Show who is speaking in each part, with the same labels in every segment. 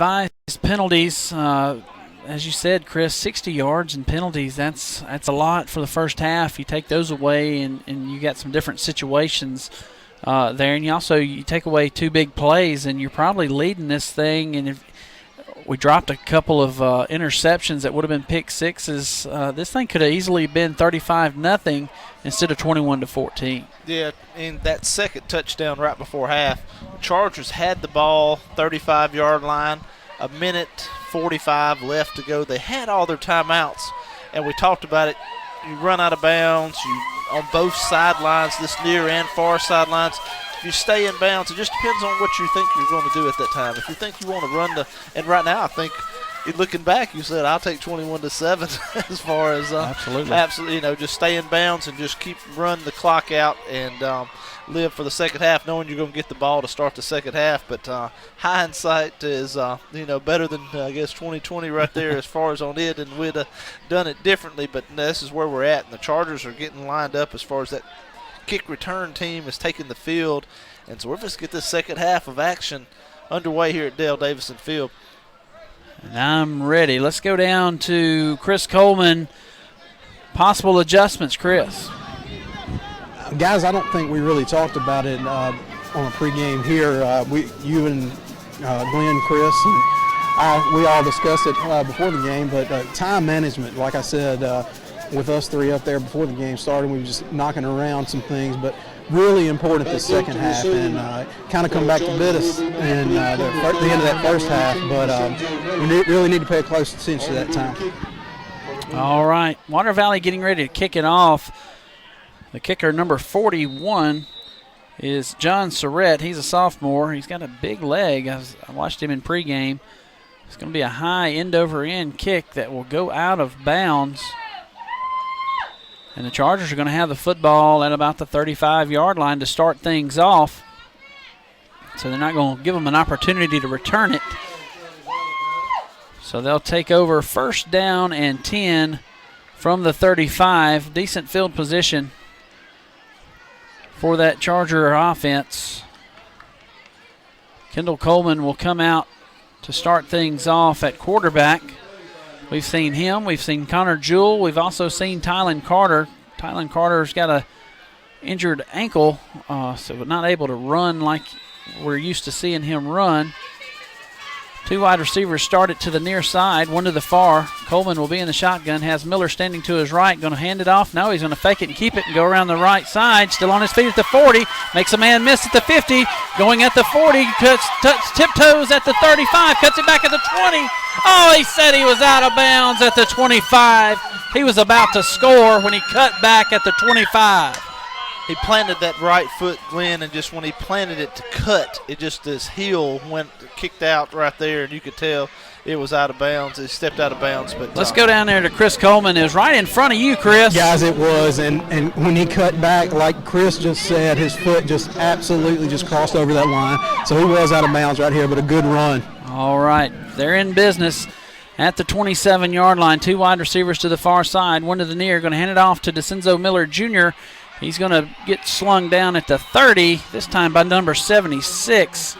Speaker 1: advised penalties. As you said, Chris, 60 yards and penalties, that's a lot for the first half. You take those away, and you got some different situations there. And you take away 2 big plays, and you're probably leading this thing. And if we dropped a couple of interceptions that would have been pick sixes, this thing could have easily been 35-0 instead of 21-14.
Speaker 2: Yeah, and that second touchdown right before half, the Chargers had the ball, 35-yard line, a minute 45 left to go. They had all their timeouts, and we talked about it. You run out of bounds. You on both sidelines, this near and far sidelines. If you stay in bounds, it just depends on what you think you're going to do at that time. If you think you want to run and right now I think looking back, you said I'll take 21-7 as far as absolutely, just stay in bounds and just keep running the clock out and live for the second half, knowing you're going to get the ball to start the second half. But hindsight is better than I guess 2020 right there as far as on it, and we'd have done it differently. But this is where we're at, and the Chargers are getting lined up as far as that kick return team is taking the field, and so we're just get this second half of action underway here at Dale Davison Field.
Speaker 1: And I'm ready. Let's go down to Chris Coleman. Possible adjustments, Chris.
Speaker 3: Guys, I don't think we really talked about it on a pregame here. You and Glenn, Chris, and we all discussed it before the game, but time management, like I said, with us three up there before the game started, we were just knocking around some things, but really important this second half, and kind of come back to bit us in the end of that first half, but we really need to pay close attention to that time.
Speaker 1: All right, Water Valley getting ready to kick it off. The kicker, number 41, is John Surrett. He's a sophomore. He's got a big leg. I watched him in pregame. It's going to be a high end-over-end kick that will go out of bounds. And the Chargers are going to have the football at about the 35-yard line to start things off. So they're not going to give them an opportunity to return it. So they'll take over first down and 10 from the 35. Decent field position for that Charger offense. Kendall Coleman will come out to start things off at quarterback. We've seen him. We've seen Connor Jewell. We've also seen Tylen Carter. Tylen Carter's got a injured ankle, so not able to run like we're used to seeing him run. 2 wide receivers start it to the near side, one to the far. Coleman will be in the shotgun, has Miller standing to his right, going to hand it off. No, he's going to fake it and keep it and go around the right side. Still on his feet at the 40, makes a man miss at the 50, going at the 40, tiptoes at the 35, cuts it back at the 20. Oh, he said he was out of bounds at the 25. He was about to score when he cut back at the 25.
Speaker 2: He planted that right foot, Glenn, and just when he planted it to cut, it just this heel kicked out right there, and you could tell it was out of bounds. It stepped out of bounds. But
Speaker 1: let's go down there to Chris Coleman. It was right in front of you, Chris.
Speaker 3: Guys, it was, and when he cut back, like Chris just said, his foot just absolutely just crossed over that line. So he was out of bounds right here, but a good run.
Speaker 1: All right, they're in business at the 27-yard line. 2 wide receivers to the far side, one to the near. Going to hand it off to DeCenzo Miller Jr. He's going to get slung down at the 30, this time by number 76.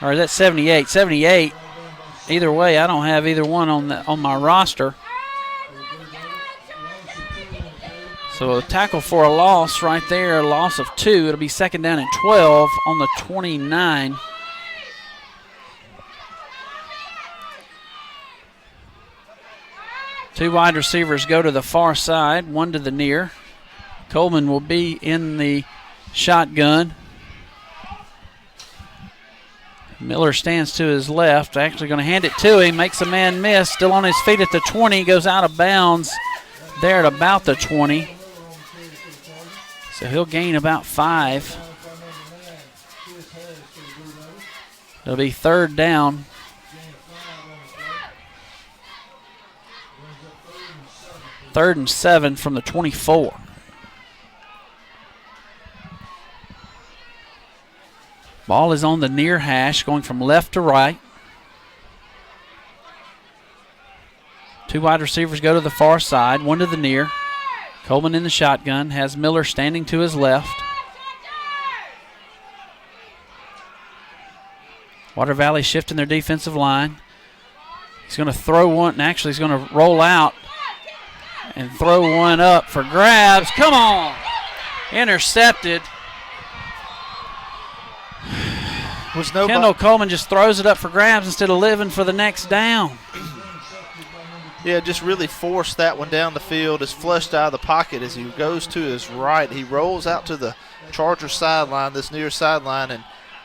Speaker 1: Or is that 78? 78. Either way, I don't have either one on my roster. So a tackle for a loss right there, a loss of 2. It'll be second down and 12 on the 29. Two wide receivers go to the far side, one to the near. Coleman will be in the shotgun. Miller stands to his left, actually going to hand it to him, makes a man miss, still on his feet at the 20, goes out of bounds there at about the 20. So he'll gain about 5. It'll be third down. Third and 7 from the 24. Ball is on the near hash, going from left to right. 2 wide receivers go to the far side, one to the near. Coleman in the shotgun, has Miller standing to his left. Water Valley shifting their defensive line. He's going to throw one, and actually he's going to roll out and throw one up for grabs. Come on! Intercepted. Kendall Coleman just throws it up for grabs instead of living for the next down.
Speaker 2: Yeah, just really forced that one down the field. Is flushed out of the pocket as he goes to his right. He rolls out to the Chargers sideline, this near sideline, and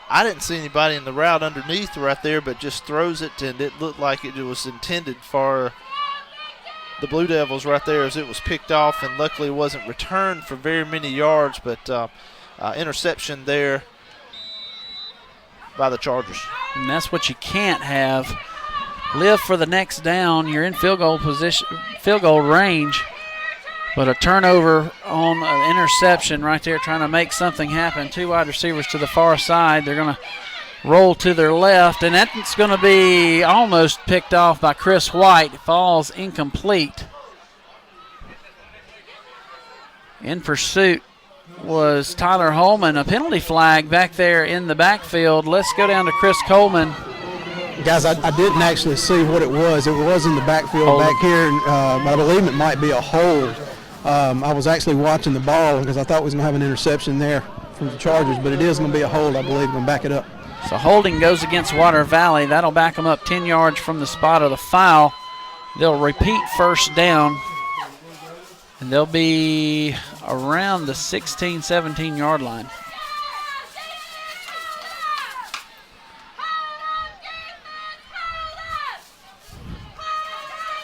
Speaker 2: I didn't see anybody in the route underneath right there, but just throws it, and it looked like it was intended for the Blue Devils right there as it was picked off, and luckily it wasn't returned for very many yards, but interception there by the Chargers.
Speaker 1: And that's what you can't have. Live for the next down. You're in field goal position, field goal range, but a turnover on an interception right there trying to make something happen. Two wide receivers to the far side. They're going to roll to their left, and that's going to be almost picked off by Chris White. It falls incomplete. In pursuit was Tyler Holman. A penalty flag back there in the backfield. Let's go down to Chris Coleman.
Speaker 3: Guys, I didn't actually see what it was. It was in the backfield back here. I believe it might be a hold. I was actually watching the ball because I thought we was going to have an interception there from the Chargers, but it is going to be a hold, I believe. I'm going to back it up.
Speaker 1: So holding goes against Water Valley. That'll back them up 10 yards from the spot of the foul. They'll repeat first down, and they'll be around the 16, 17-yard line.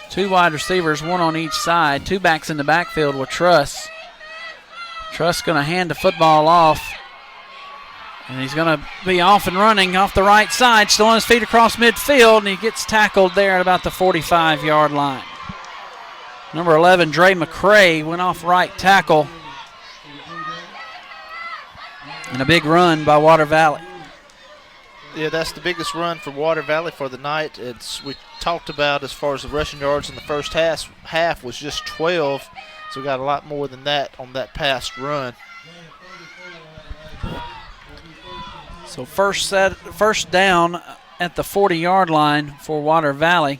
Speaker 1: Two wide receivers, one on each side. Two backs in the backfield with Truss. Truss going to hand the football off. And he's going to be off and running off the right side, still on his feet across midfield, and he gets tackled there at about the 45-yard line. Number 11, Dre McCray, went off right tackle. And a big run by Water Valley.
Speaker 2: Yeah, that's the biggest run for Water Valley for the night. We talked about as far as the rushing yards in the first half was just 12, so we got a lot more than that on that past run.
Speaker 1: So first down at the 40-yard line for Water Valley.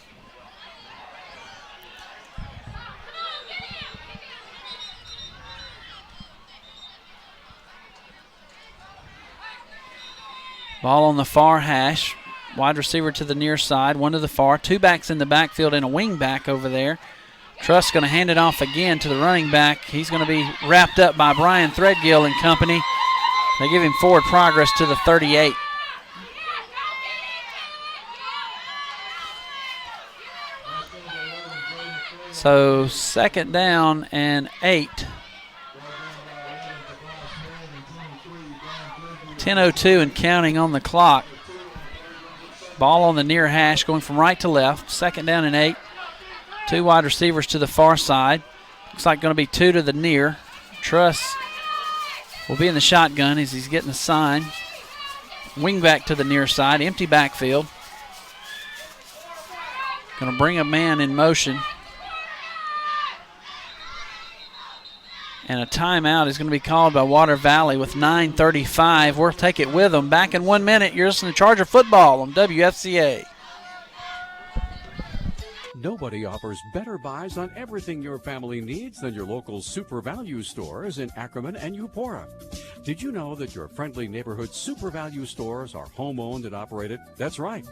Speaker 1: Ball on the far hash. Wide receiver to the near side, one to the far. Two backs in the backfield and a wing back over there. Truss going to hand it off again to the running back. He's going to be wrapped up by Brian Threadgill and company. They give him forward progress to the 38. So second down and 8. 10:02 and counting on the clock. Ball on the near hash going from right to left. Second down and 8. Two wide receivers to the far side. Looks like going to be two to the near. Truss will be in the shotgun as he's getting a sign. Wing back to the near side. Empty backfield. Going to bring a man in motion. And a timeout is going to be called by Water Valley with 9:35. We'll take it with them. Back in 1 minute. You're listening to Charger Football on WFCA.
Speaker 4: Nobody offers better buys on everything your family needs than your local Super Value stores in Ackerman and Eupora. Did you know that your friendly neighborhood Super Value stores are home-owned and operated? That's right.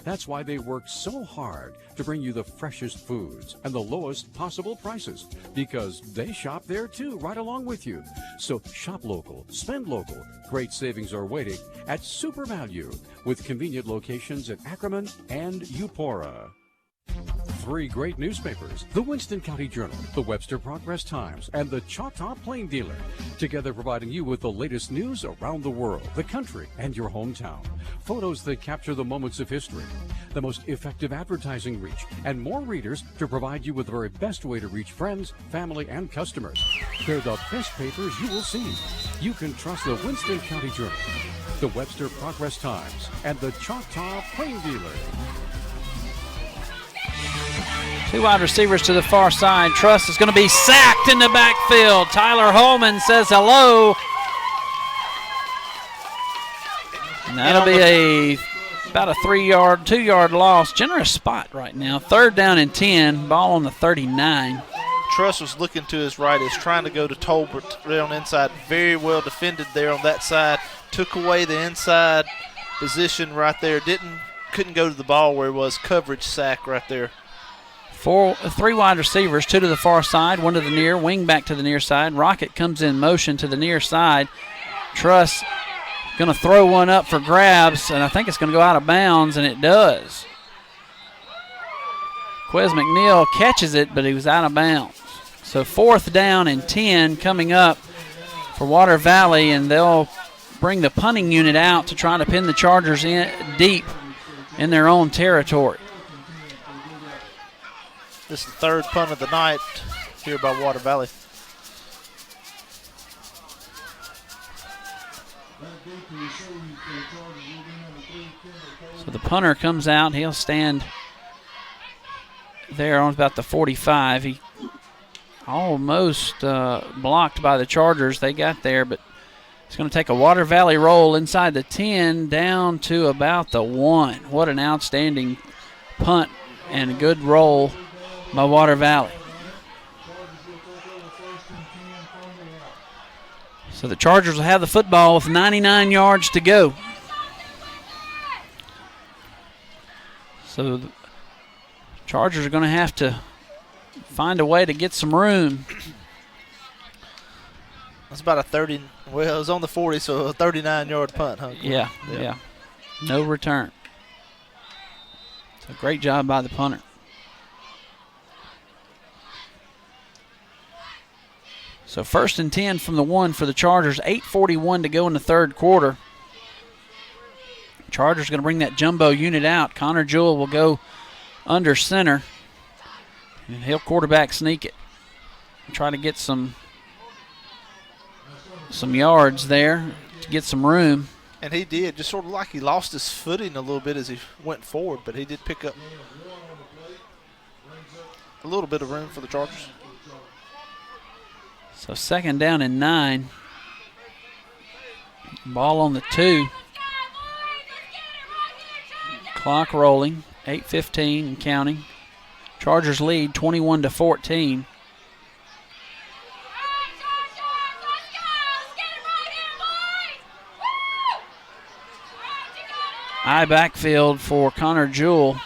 Speaker 4: That's why they work so hard to bring you the freshest foods and the lowest possible prices, because they shop there too, right along with you. So shop local, spend local. Great savings are waiting at Super Value with convenient locations in Ackerman and Eupora. 3 great newspapers, the Winston County Journal, the Webster Progress Times, and the Choctaw Plain Dealer, together providing you with the latest news around the world, the country, and your hometown. Photos that capture the moments of history, the most effective advertising reach, and more readers to provide you with the very best way to reach friends, family, and customers. They're the best papers you will see. You can trust the Winston County Journal, the Webster Progress Times, and the Choctaw Plain Dealer.
Speaker 1: Two wide receivers to the far side. Truss is going to be sacked in the backfield. Tyler Holman says hello. And that'll be a about a 2-yard loss. Generous spot right now. 3rd down and 10. Ball on the 39.
Speaker 2: Truss was looking to his right. Is trying to go to Tolbert on the inside. Very well defended there on that side. Took away the inside position right there. Couldn't go to the ball where it was. Coverage sack right there.
Speaker 1: 3 wide receivers, 2 to the far side, 1 to the near, wing back to the near side. Rocket comes in motion to the near side. Truss going to throw one up for grabs, and I think it's going to go out of bounds, and it does. Quez McNeil catches it, but he was out of bounds. So 4th down and 10 coming up for Water Valley, and they'll bring the punting unit out to try to pin the Chargers in deep in their own territory.
Speaker 2: This is the 3rd punt of the night here by Water Valley.
Speaker 1: So the punter comes out. He'll stand there on about the 45. He almost blocked by the Chargers. They got there, but it's going to take a Water Valley roll inside the 10 down to about the 1. What an outstanding punt and a good roll by Water Valley. So the Chargers will have the football with 99 yards to go. So the Chargers are going to have to find a way to get some room.
Speaker 2: That's about a 30. Well, it was on the 40, so a 39-yard punt, huh?
Speaker 1: Yeah. No return. So great job by the punter. So 1st and 10 from the 1 for the Chargers. 8:41 to go in the 3rd quarter. Chargers going to bring that jumbo unit out. Connor Jewell will go under center, and he'll quarterback sneak it and try to get some yards there to get some room.
Speaker 2: And he did, just sort of like he lost his footing a little bit as he went forward, but he did pick up a little bit of room for the Chargers.
Speaker 1: So 2nd down and 9. Ball on the 2. Clock rolling. 8:15 and counting. Chargers lead 21-14. High backfield for Connor Jewell.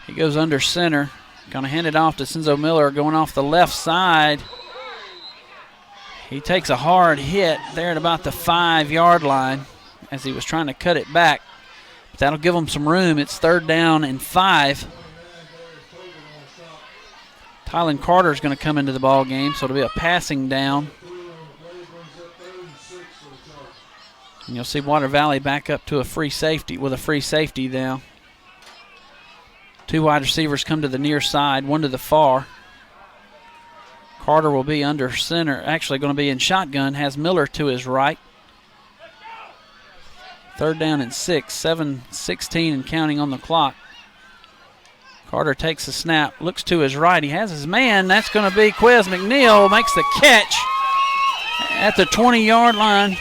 Speaker 1: He goes under center. Going to hand it off to Senzo Miller going off the left side. He takes a hard hit there at about the 5-yard line as he was trying to cut it back. But that'll give him some room. It's 3rd down and 5. Tylen Carter is going to come into the ball game, so it'll be a passing down. And you'll see Water Valley back up to a free safety now. 2 wide receivers come to the near side, 1 to the far. Carter will be under center, actually going to be in shotgun, has Miller to his right. 3rd down and 6, 7:16 and counting on the clock. Carter takes the snap, looks to his right. He has his man. That's going to be Quez McNeil, makes the catch at the 20-yard line.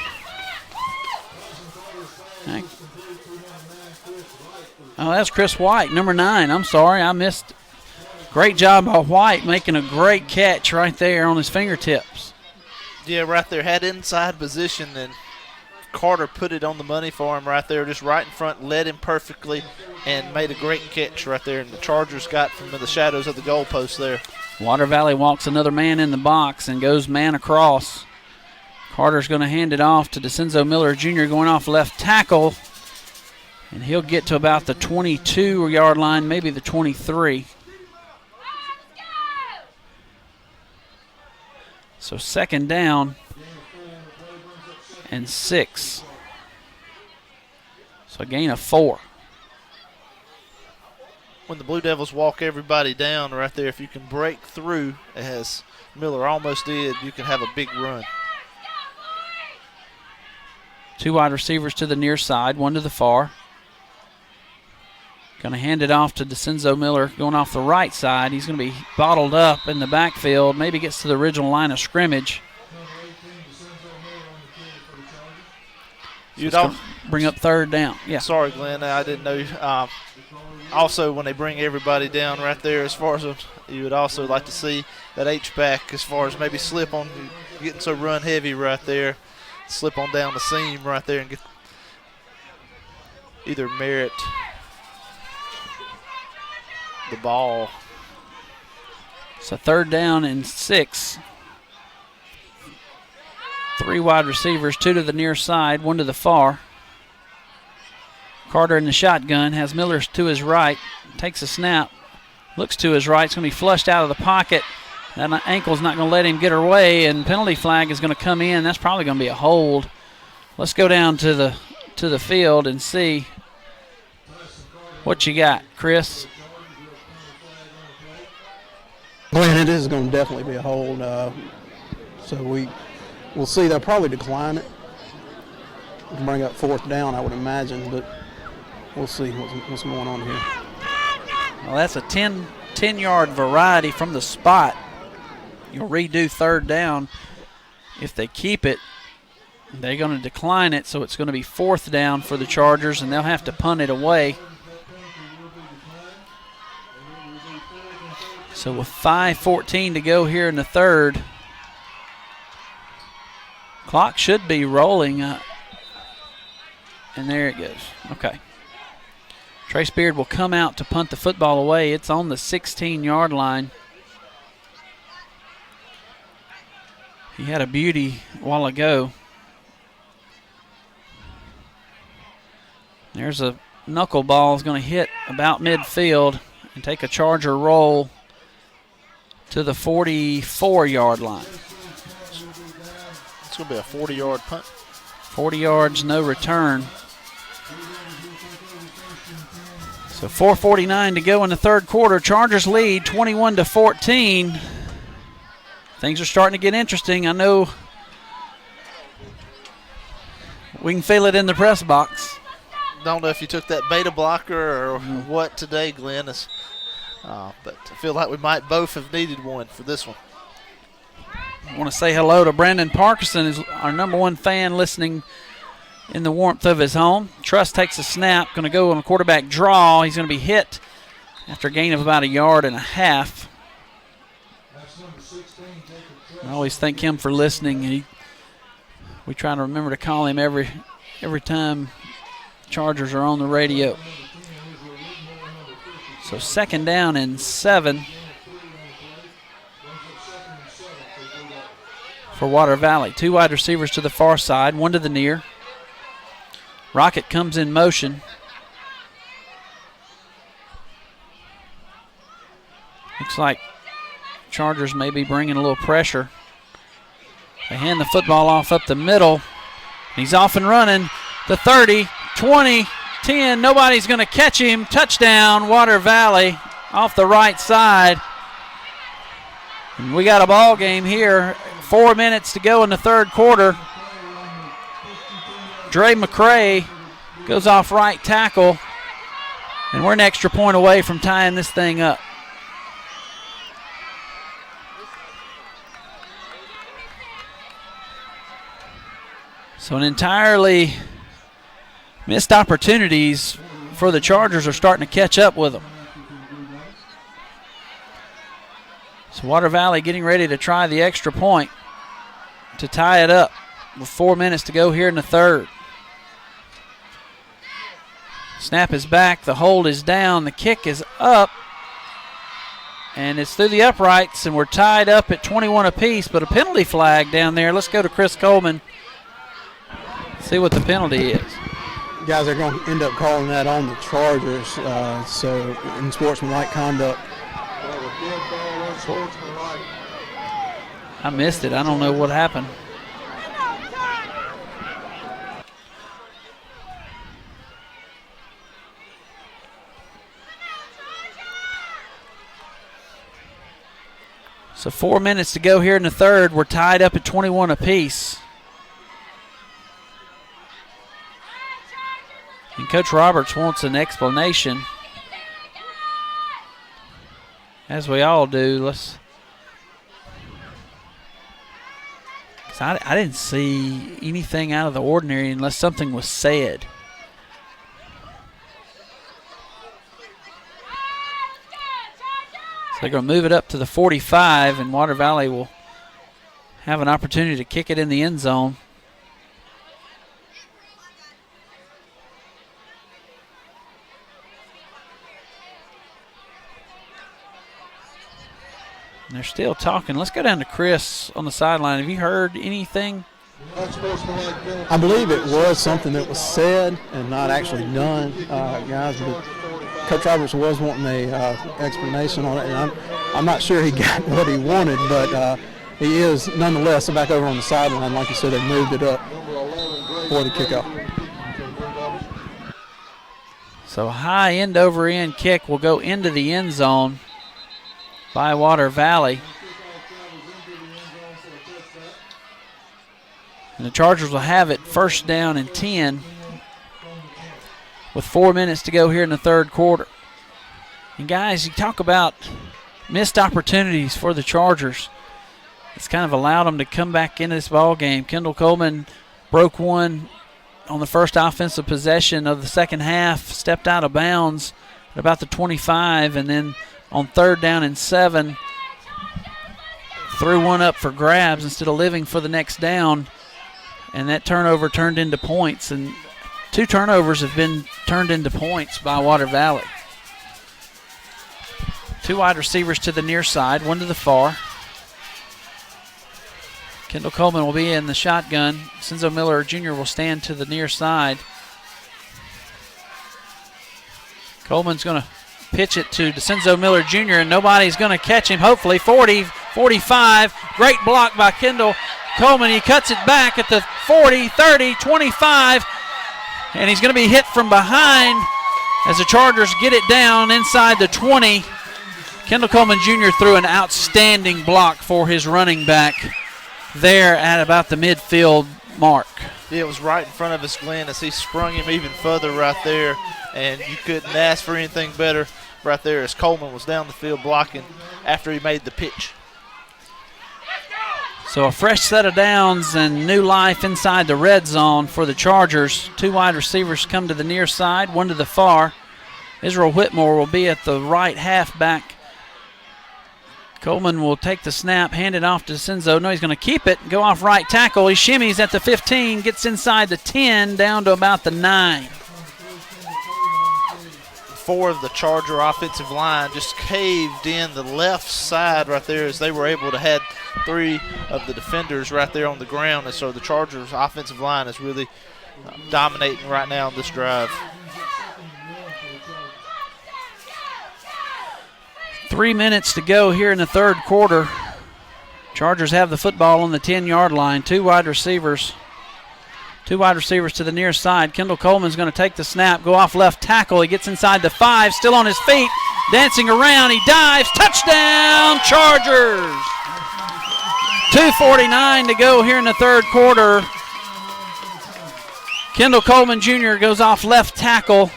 Speaker 1: Oh, that's Chris White, number 9. I'm sorry, I missed. Great job by White making a great catch right there on his fingertips.
Speaker 2: Yeah, right there. Had inside position, and Carter put it on the money for him right there, just right in front, led him perfectly, and made a great catch right there. And the Chargers got from the shadows of the goalpost there.
Speaker 1: Water Valley walks another man in the box and goes man across. Carter's going to hand it off to DeCenzo Miller Jr. going off left tackle. And he'll get to about the 22-yard line, maybe the 23. So 2nd down and 6. So a gain of 4.
Speaker 2: When the Blue Devils walk everybody down right there, if you can break through, as Miller almost did, you can have a big run.
Speaker 1: 2 wide receivers to the near side, 1 to the far. Going to hand it off to DeCenzo Miller going off the right side. He's going to be bottled up in the backfield, maybe gets to the original line of scrimmage. bring up third down. Yeah.
Speaker 2: Sorry, Glenn. I didn't know. Also, when they bring everybody down right there, as far as you would also like to see that H-back as far as maybe slip on, getting so run heavy right there, slip on down the seam right there and get either merit the ball.
Speaker 1: So third down and 6. 3 wide receivers, 2 to the near side, 1 to the far. Carter in the shotgun, has Miller to his right, takes a snap, looks to his right, it's going to be flushed out of the pocket. That ankle's not going to let him get away, and penalty flag is going to come in. That's probably going to be a hold. Let's go down to the field and see what you got, Chris.
Speaker 3: Glenn, it is going to definitely be a hold. So we'll see. They'll probably decline it. Bring up fourth down, I would imagine, but we'll see what's going on here.
Speaker 1: Well, that's a 10-yard variety from the spot. You'll redo third down. If they keep it, they're going to decline it, so it's going to be fourth down for the Chargers, and they'll have to punt it away. So with 5:14 to go here in the third, clock should be rolling. And there it goes. Okay. Trace Beard will come out to punt the football away. It's on the 16-yard line. He had a beauty a while ago. There's a knuckleball is going to hit about midfield and take a Charger roll to the 44-yard line.
Speaker 2: It's going to be a 40-yard punt.
Speaker 1: 40 yards, no return. So 4:49 to go in the third quarter. Chargers lead 21-14. Things are starting to get interesting. I know we can feel it in the press box.
Speaker 2: Don't know if you took that beta blocker or what today, Glenn. But I feel like we might both have needed one for this one.
Speaker 1: I want to say hello to Brandon Parkinson, who's our number one fan listening in the warmth of his home. Truss takes a snap, going to go on a quarterback draw. He's going to be hit after a gain of about 1.5 yards. I always thank him for listening. We try to remember to call him every time Chargers are on the radio. So second down and 7 for Water Valley. 2 wide receivers to the far side, 1 to the near. Rocket comes in motion. Looks like Chargers may be bringing a little pressure. They hand the football off up the middle. He's off and running. The 30, 20, 10. Nobody's going to catch him. Touchdown, Water Valley off the right side. And we got a ball game here. 4 minutes to go in the third quarter. Dre McCray goes off right tackle. And we're an extra point away from tying this thing up. So an entirely missed opportunities for the Chargers are starting to catch up with them. So Water Valley getting ready to try the extra point to tie it up with 4 minutes to go here in the third. Snap is back, the hold is down, the kick is up, and it's through the uprights, and we're tied up at 21 apiece, but a penalty flag down there. Let's go to Chris Coleman, see what the penalty is.
Speaker 3: Guys are going to end up calling that on the Chargers, so in sportsmanlike conduct.
Speaker 1: I missed it. I don't know what happened. So 4 minutes to go here in the third. We're tied up at 21 apiece. And Coach Roberts wants an explanation. As we all do. I didn't see anything out of the ordinary unless something was said. they're going to move it up to the 45, and Water Valley will have an opportunity to kick it in the end zone. And they're still talking. Let's go down to Chris on the sideline. Have you heard anything?
Speaker 3: I believe it was something that was said and not actually done, guys. But Coach Roberts was wanting a explanation on it, and I'm not sure he got what he wanted, but he is nonetheless back over on the sideline. Like you said, they moved it up for the kickoff.
Speaker 1: So a high end over end kick will go into the end zone by Water Valley. And the Chargers will have it first down and 10 with 4 minutes to go here in the third quarter. And guys, you talk about missed opportunities for the Chargers. It's kind of allowed them to come back into this ball game. Kendall Coleman broke one on the first offensive possession of the second half, stepped out of bounds at about the 25, and then on third down and 7, threw one up for grabs instead of living for the next down. And that turnover turned into points. And 2 turnovers have been turned into points by Water Valley. 2 wide receivers to the near side, 1 to the far. Kendall Coleman will be in the shotgun. Senzo Miller Jr. will stand to the near side. Coleman's going to pitch it to Senzo Miller Jr., and nobody's going to catch him, hopefully. 40, 45. Great block by Kendall Coleman. He cuts it back at the 40, 30, 25, and he's going to be hit from behind as the Chargers get it down inside the 20. Kendall Coleman Jr. threw an outstanding block for his running back there at about the midfield mark.
Speaker 2: Yeah, it was right in front of us, Glenn, as he sprung him even further right there, and you couldn't ask for anything better right there as Coleman was down the field blocking after he made the pitch.
Speaker 1: So a fresh set of downs and new life inside the red zone for the Chargers. 2 wide receivers come to the near side, 1 to the far. Israel Whitmore will be at the right halfback. Coleman will take the snap, hand it off to Senzo. No, he's going to keep it, go off right tackle. He shimmies at the 15, gets inside the 10, down to about the 9.
Speaker 2: 4 of the Charger offensive line just caved in the left side right there as they were able to have 3 of the defenders right there on the ground. And so the Chargers offensive line is really dominating right now on this drive.
Speaker 1: 3 minutes to go here in the third quarter. Chargers have the football on the 10-yard line. 2 wide receivers. 2 wide receivers to the near side. Kendall Coleman's going to take the snap, go off left tackle. He gets inside the 5, still on his feet, dancing around. He dives. Touchdown, Chargers! 2:49 to go here in the third quarter. Kendall Coleman Jr. goes off left tackle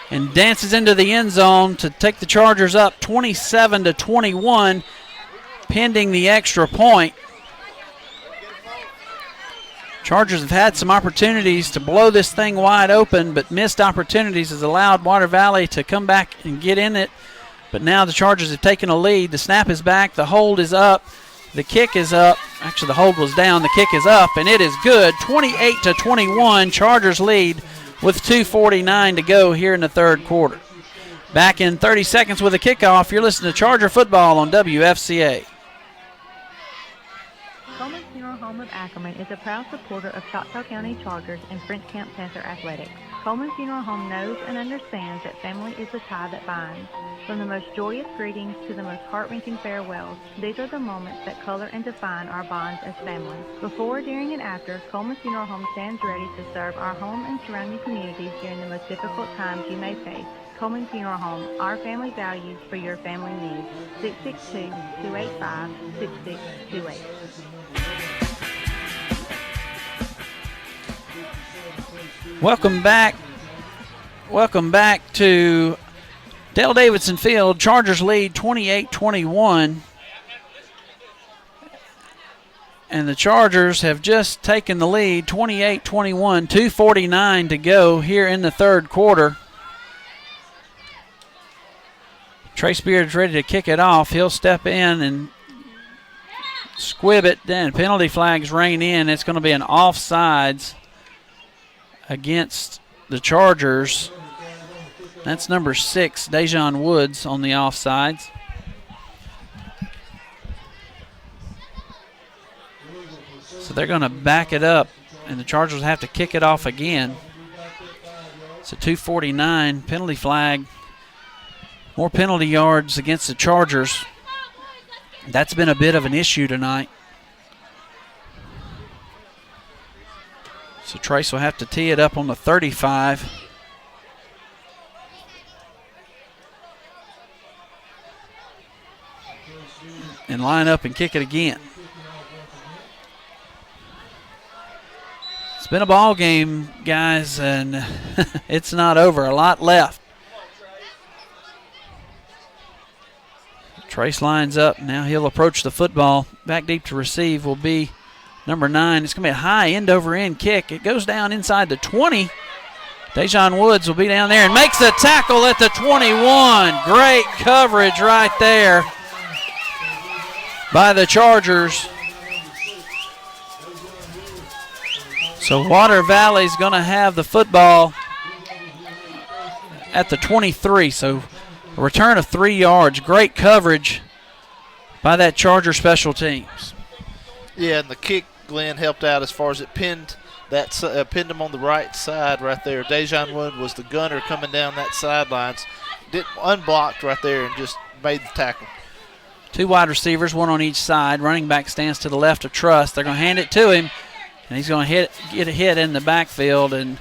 Speaker 1: and dances into the end zone to take the Chargers up 27-21, pending the extra point. Chargers have had some opportunities to blow this thing wide open, but missed opportunities has allowed Water Valley to come back and get in it. But now the Chargers have taken a lead. The snap is back. The hold is up. The kick is up. Actually, the hold was down. The kick is up, and it is good. 28-21. Chargers lead with 2:49 to go here in the third quarter. Back in 30 seconds with a kickoff. You're listening to Charger Football on WFCA.
Speaker 5: Coleman Funeral Home of Ackerman is a proud supporter of Choctaw County Chargers and French Camp Panther Athletics. Coleman Funeral Home knows and understands that family is the tie that binds. From the most joyous greetings to the most heart-wrenching farewells, these are the moments that color and define our bonds as family. Before, during, and after, Coleman Funeral Home stands ready to serve our home and surrounding communities during the most difficult times you may face. Coleman Funeral Home, our family values for your family needs. 662-285-6628.
Speaker 1: Welcome back. Welcome back to Dale Davidson Field. Chargers lead 28-21. And the Chargers have just taken the lead, 28-21, 2:49 to go here in the third quarter. Trace Beard's ready to kick it off. He'll step in and squib it. Then penalty flags rain in. It's going to be an offsides against the Chargers. That's number 6, Dejon Woods, on the offsides. So they're going to back it up, and the Chargers have to kick it off again. It's a 2:49 penalty flag. More penalty yards against the Chargers. That's been a bit of an issue tonight. So Trace will have to tee it up on the 35. And line up and kick it again. It's been a ball game, guys, and it's not over. A lot left. Trace lines up. Now he'll approach the football. Back deep to receive will be number 9. It's going to be a high end-over-end kick. It goes down inside the 20. Dejon Woods will be down there and makes the tackle at the 21. Great coverage right there by the Chargers. So Water Valley's going to have the football at the 23. So a return of 3 yards. Great coverage by that Charger special teams.
Speaker 2: Yeah, and the kick, Glenn, helped out as far as it pinned him on the right side right there. Dejon Wood was the gunner coming down that sidelines. Unblocked right there and just made the tackle.
Speaker 1: 2 wide receivers, 1 on each side. Running back stands to the left of Truss. They're going to hand it to him, and he's going to get a hit in the backfield. And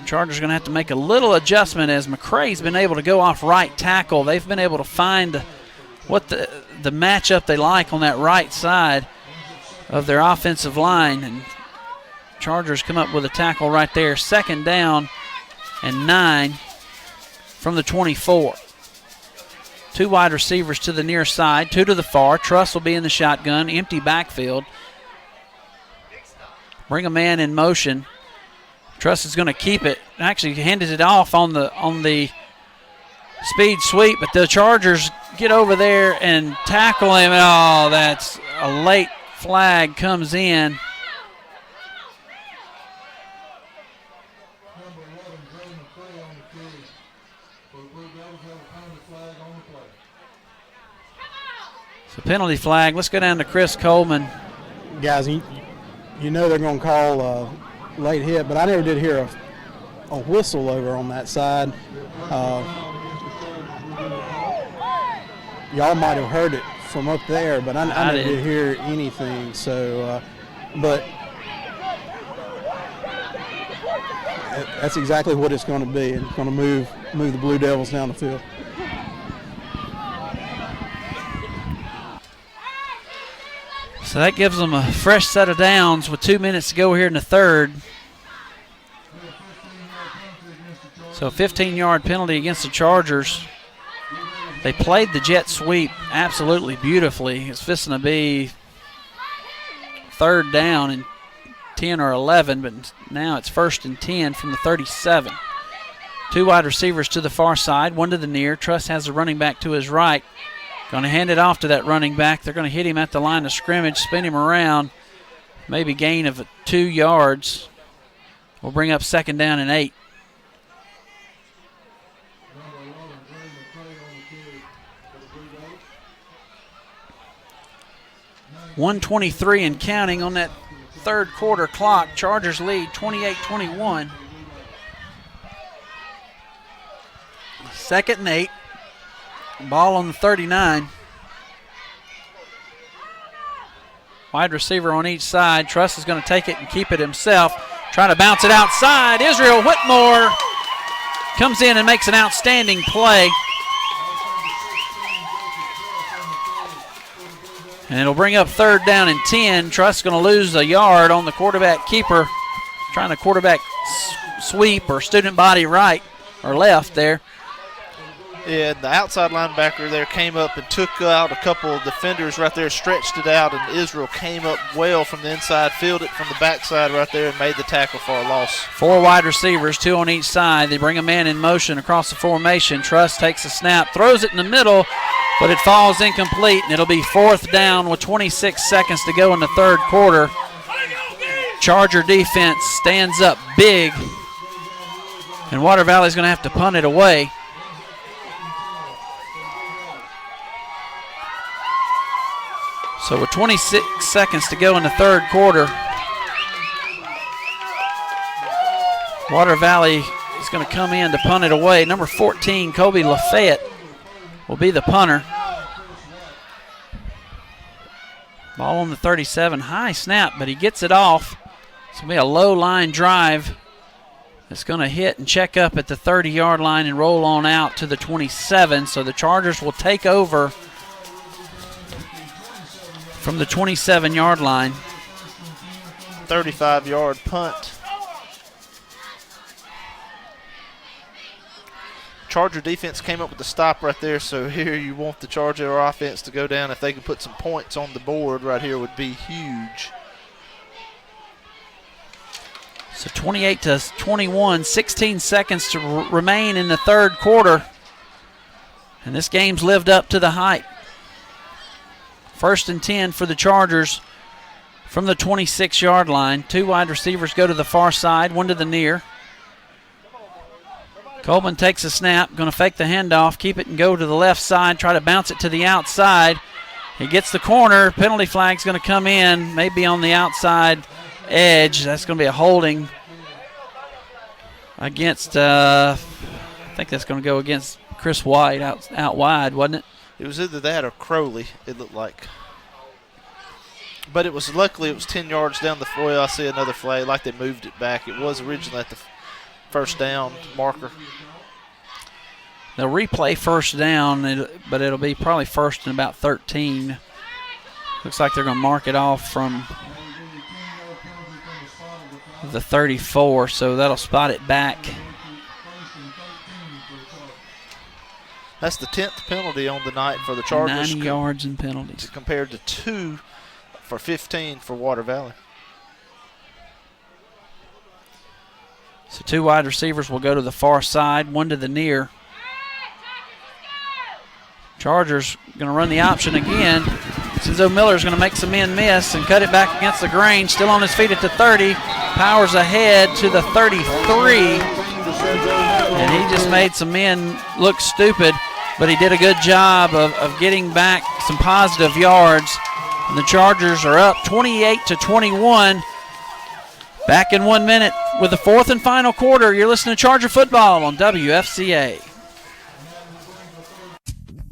Speaker 1: Chargers are going to have to make a little adjustment as McCrae's been able to go off right tackle. They've been able to find what the matchup they like on that right side of their offensive line. And Chargers come up with a tackle right there. 2nd down and 9 from the 24. 2 wide receivers to the near side, 2 to the far. Truss will be in the shotgun, empty backfield. Bring a man in motion. Truss is going to keep it. Actually handed it off on the speed sweep, but the Chargers get over there and tackle him. Oh, that's a late flag comes in. So penalty flag. Let's go down to Chris Coleman.
Speaker 3: Guys, you know they're going to call a late hit, but I never did hear a whistle over on that side. Y'all might have heard it from up there, but I never did hear anything. So, but that's exactly what it's going to be. It's going to move the Blue Devils down the field.
Speaker 1: So that gives them a fresh set of downs with 2 minutes to go here in the third. So a 15-yard penalty against the Chargers. They played the jet sweep absolutely beautifully. It's fixing to be 3rd down and 10 or 11, but now it's 1st and 10 from the 37. 2 wide receivers to the far side, 1 to the near. Truss has the running back to his right. Going to hand it off to that running back. They're going to hit him at the line of scrimmage, spin him around, maybe gain of 2 yards. We'll bring up 2nd down and 8. .123 and counting on that third quarter clock. Chargers lead 28-21. 2nd and 8. Ball on the 39. Wide receiver on each side. Truss is going to take it and keep it himself. Trying to bounce it outside. Israel Whitmore comes in and makes an outstanding play. And it'll bring up 3rd down and 10. Truss is going to lose a yard on the quarterback keeper. Trying to quarterback sweep or student body right or left there.
Speaker 2: And the outside linebacker there came up and took out a couple of defenders right there, stretched it out, and Israel came up well from the inside, fielded it from the backside right there, and made the tackle for a loss.
Speaker 1: 4 wide receivers, 2 on each side. They bring a man in motion across the formation. Truss takes a snap, throws it in the middle, but it falls incomplete, and it'll be 4th down with 26 seconds to go in the third quarter. Charger defense stands up big, and Water Valley's going to have to punt it away. So with 26 seconds to go in the third quarter, Water Valley is going to come in to punt it away. Number 14, Kobe Lafayette, will be the punter. Ball on the 37, high snap, but he gets it off. It's going to be a low line drive. It's going to hit and check up at the 30-yard line and roll on out to the 27. So the Chargers will take over from the 27-yard line.
Speaker 2: 35-yard punt. Charger defense came up with the stop right there, so here you want the Charger offense to go down. If they can put some points on the board right here would be huge.
Speaker 1: So 28-21, 16 seconds to remain in the third quarter. And this game's lived up to the hype. 1st and 10 for the Chargers from the 26-yard line. 2 wide receivers go to the far side, 1 to the near. Coleman takes a snap, going to fake the handoff, keep it and go to the left side, try to bounce it to the outside. He gets the corner. Penalty flag's going to come in, maybe on the outside edge. That's going to be a holding against, I think that's going to go against Chris White out wide, wasn't it?
Speaker 2: It was either that or Crowley, it looked like. But it was, luckily it was 10 yards down the field. I see another flag, like they moved it back. It was originally at the first down marker.
Speaker 1: They'll replay first down, but it'll be probably 1st and about 13. Looks like they're going to mark it off from the 34, so that'll spot it back.
Speaker 2: That's the 10th penalty on the night for the Chargers.
Speaker 1: 90 yards in penalties.
Speaker 2: Compared to 2 for 15 for Water Valley.
Speaker 1: So 2 wide receivers will go to the far side, 1 to the near. Chargers going to run the option again. Cenzo Miller's going to make some men miss and cut it back against the grain. Still on his feet at the 30. Powers ahead to the 33. And he just made some men look stupid, but he did a good job of getting back some positive yards. And the Chargers are up 28-21. Back in 1 minute with the 4th and final quarter. You're listening to Charger Football on WFCA.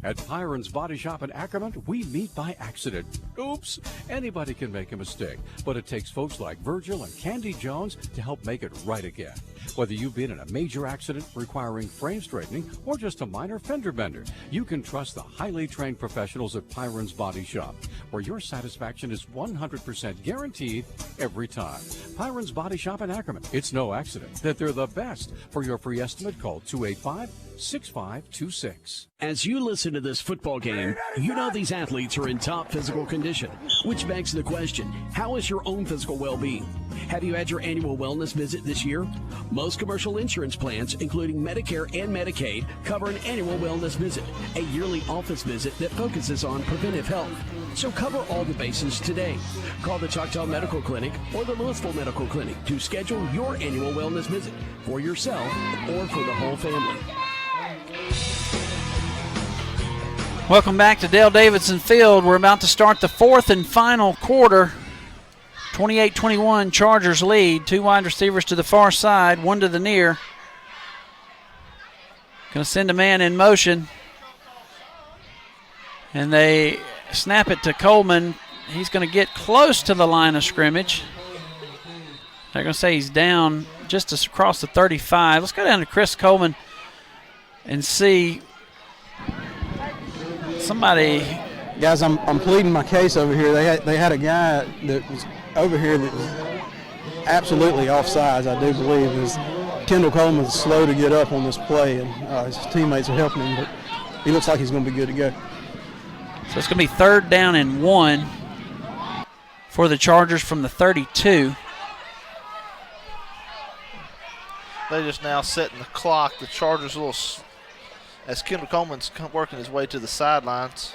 Speaker 4: At Pyron's Body Shop in Ackerman, we meet by accident. Oops, anybody can make a mistake, but it takes folks like Virgil and Candy Jones to help make it right again. Whether you've been in a major accident requiring frame straightening or just a minor fender bender, you can trust the highly trained professionals at Pyron's Body Shop, where your satisfaction is 100% guaranteed every time. Pyron's Body Shop in Ackerman. It's no accident that they're the best. For your free estimate, call 285-6526.
Speaker 6: As you listen to this football game, you know these athletes are in top physical condition, which begs the question, how is your own physical well-being? Have you had your annual wellness visit this year? Most commercial insurance plans, including Medicare and Medicaid, cover an annual wellness visit, a yearly office visit that focuses on preventive health. So cover all the bases today. Call the Choctaw Medical Clinic or the Louisville Medical Clinic to schedule your annual wellness visit for yourself or for the whole family.
Speaker 1: Welcome back to Dale Davidson Field. We're about to start the 4th and final quarter. 28-21, Chargers lead. 2 wide receivers to the far side, 1 to the near. Going to send a man in motion. And they snap it to Coleman. He's going to get close to the line of scrimmage. They're going to say he's down just across the 35. Let's go down to Chris Coleman and see somebody.
Speaker 3: Guys, I'm pleading my case over here. They had a guy that was over here that was absolutely offsides, I do believe. Kendall Coleman's slow to get up on this play, and his teammates are helping him, but he looks like he's going to be good to go.
Speaker 1: So it's going to be 3rd down and 1 for the Chargers from the 32.
Speaker 2: They just now setting the clock. The Chargers as Kendall Coleman's working his way to the sidelines,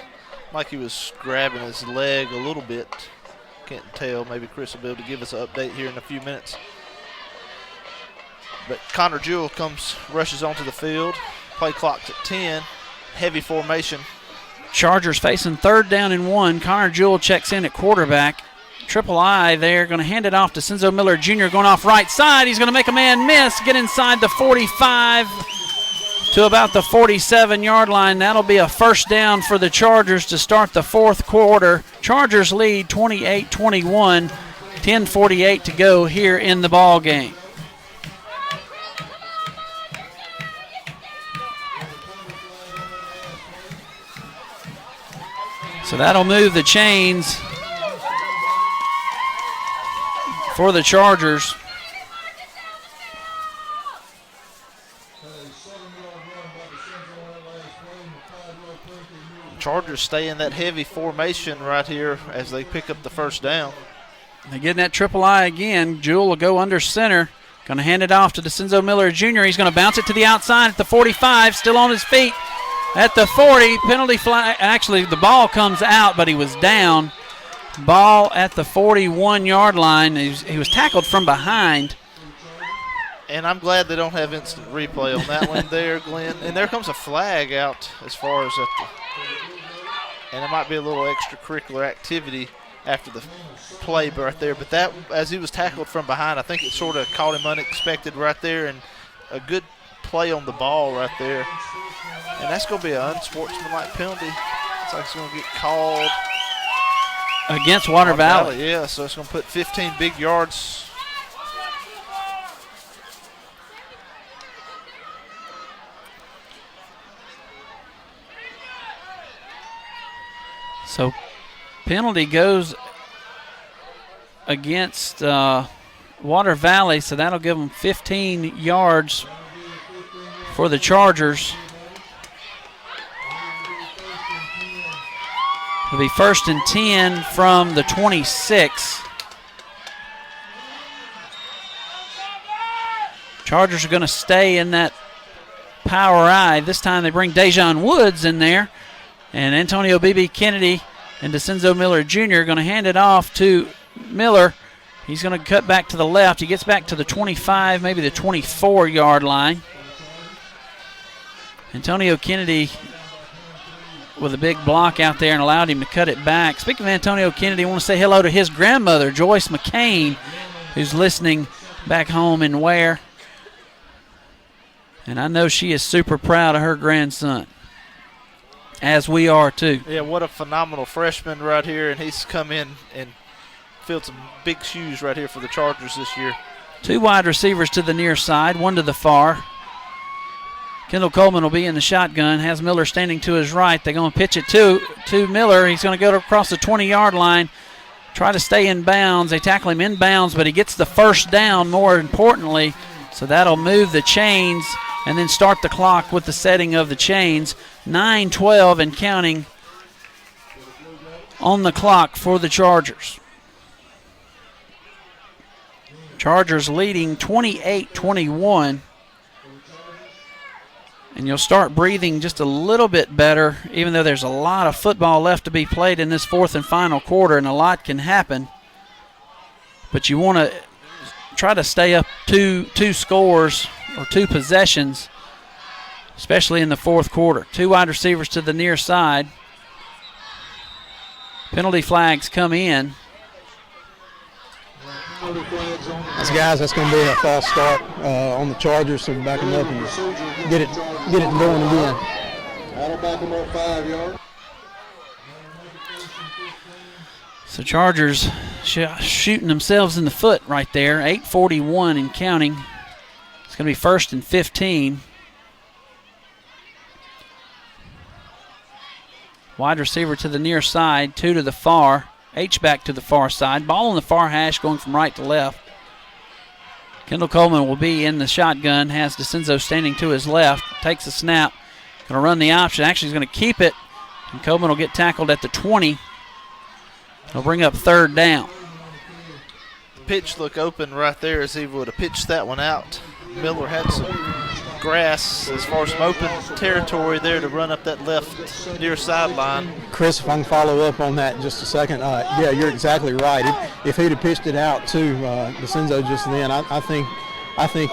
Speaker 2: like he was grabbing his leg a little bit. Can't tell. Maybe Chris will be able to give us an update here in a few minutes. But Connor Jewell rushes onto the field. Play clock's at 10. Heavy formation.
Speaker 1: Chargers facing 3rd down and 1. Connor Jewell checks in at quarterback. Triple I there, going to hand it off to Senzo Miller Jr. going off right side. He's going to make a man miss, get inside the 45 to about the 47-yard line. That'll be a 1st down for the Chargers to start the 4th quarter. Chargers lead 28-21, 10:48 to go here in the ball game. So that'll move the chains for the Chargers.
Speaker 2: Chargers stay in that heavy formation right here as they pick up the 1st down.
Speaker 1: They get in that triple I again. Jewell will go under center. Going to hand it off to DeCenzo Miller Jr. He's going to bounce it to the outside at the 45, still on his feet at the 40. Penalty flag. Actually, the ball comes out, but he was down. Ball at the 41-yard line. He was tackled from behind.
Speaker 2: And I'm glad they don't have instant replay on that one there, Glenn. And there comes a flag out as far as and it might be a little extracurricular activity after the play right there. But that, as he was tackled from behind, I think it sort of caught him unexpected right there, and a good play on the ball right there. And that's going to be an unsportsmanlike penalty. It's like it's going to get called
Speaker 1: against Water Valley.
Speaker 2: Yeah, so it's going to put 15 big yards.
Speaker 1: So penalty goes against Water Valley, so that'll give them 15 yards for the Chargers. It'll be 1st and 10 from the 26. Chargers are going to stay in that power I. This time they bring Dejon Woods in there. And Antonio B.B. Kennedy and DeCenzo Miller Jr. are going to hand it off to Miller. He's going to cut back to the left. He gets back to the 25, maybe the 24-yard line. Antonio Kennedy with a big block out there and allowed him to cut it back. Speaking of Antonio Kennedy, I want to say hello to his grandmother, Joyce McCain, who's listening back home in Ware. And I know she is super proud of her grandson, as we are too.
Speaker 2: Yeah, what a phenomenal freshman right here, and he's come in and filled some big shoes right here for the Chargers this year.
Speaker 1: 2 wide receivers to the near side, 1 to the far. Kendall Coleman will be in the shotgun, has Miller standing to his right. They're going to pitch it to Miller. He's going to go across the 20-yard line, try to stay in bounds. They tackle him in bounds, but he gets the 1st down more importantly, so that'll move the chains and then start the clock with the setting of the chains. 9:12 and counting on the clock for the Chargers. Chargers leading 28-21. And you'll start breathing just a little bit better, even though there's a lot of football left to be played in this 4th and final quarter, and a lot can happen. But you want to try to stay up two scores or 2 possessions, especially in the 4th quarter. 2 wide receivers to the near side. Penalty flags come in.
Speaker 3: Guys, that's going to be a false start on the Chargers, so back them up and get it going again. That'll back them up 5 yards.
Speaker 1: So Chargers shooting themselves in the foot right there. 8:41 and counting. It's going to be 1st and 15. Wide receiver to the near side, 2 to the far. H-back to the far side. Ball on the far hash going from right to left. Kendall Coleman will be in the shotgun, has DeCenzo standing to his left, takes a snap, going to run the option. Actually, he's going to keep it, and Coleman will get tackled at the 20. He'll bring up 3rd down.
Speaker 2: Pitch look open right there as he would have pitched that one out. Miller had some grass as far as some open territory there to run up that left near sideline.
Speaker 3: Chris, if I can follow up on that in just a second, yeah, you're exactly right. If he'd have pitched it out to DeCenzo just then, I think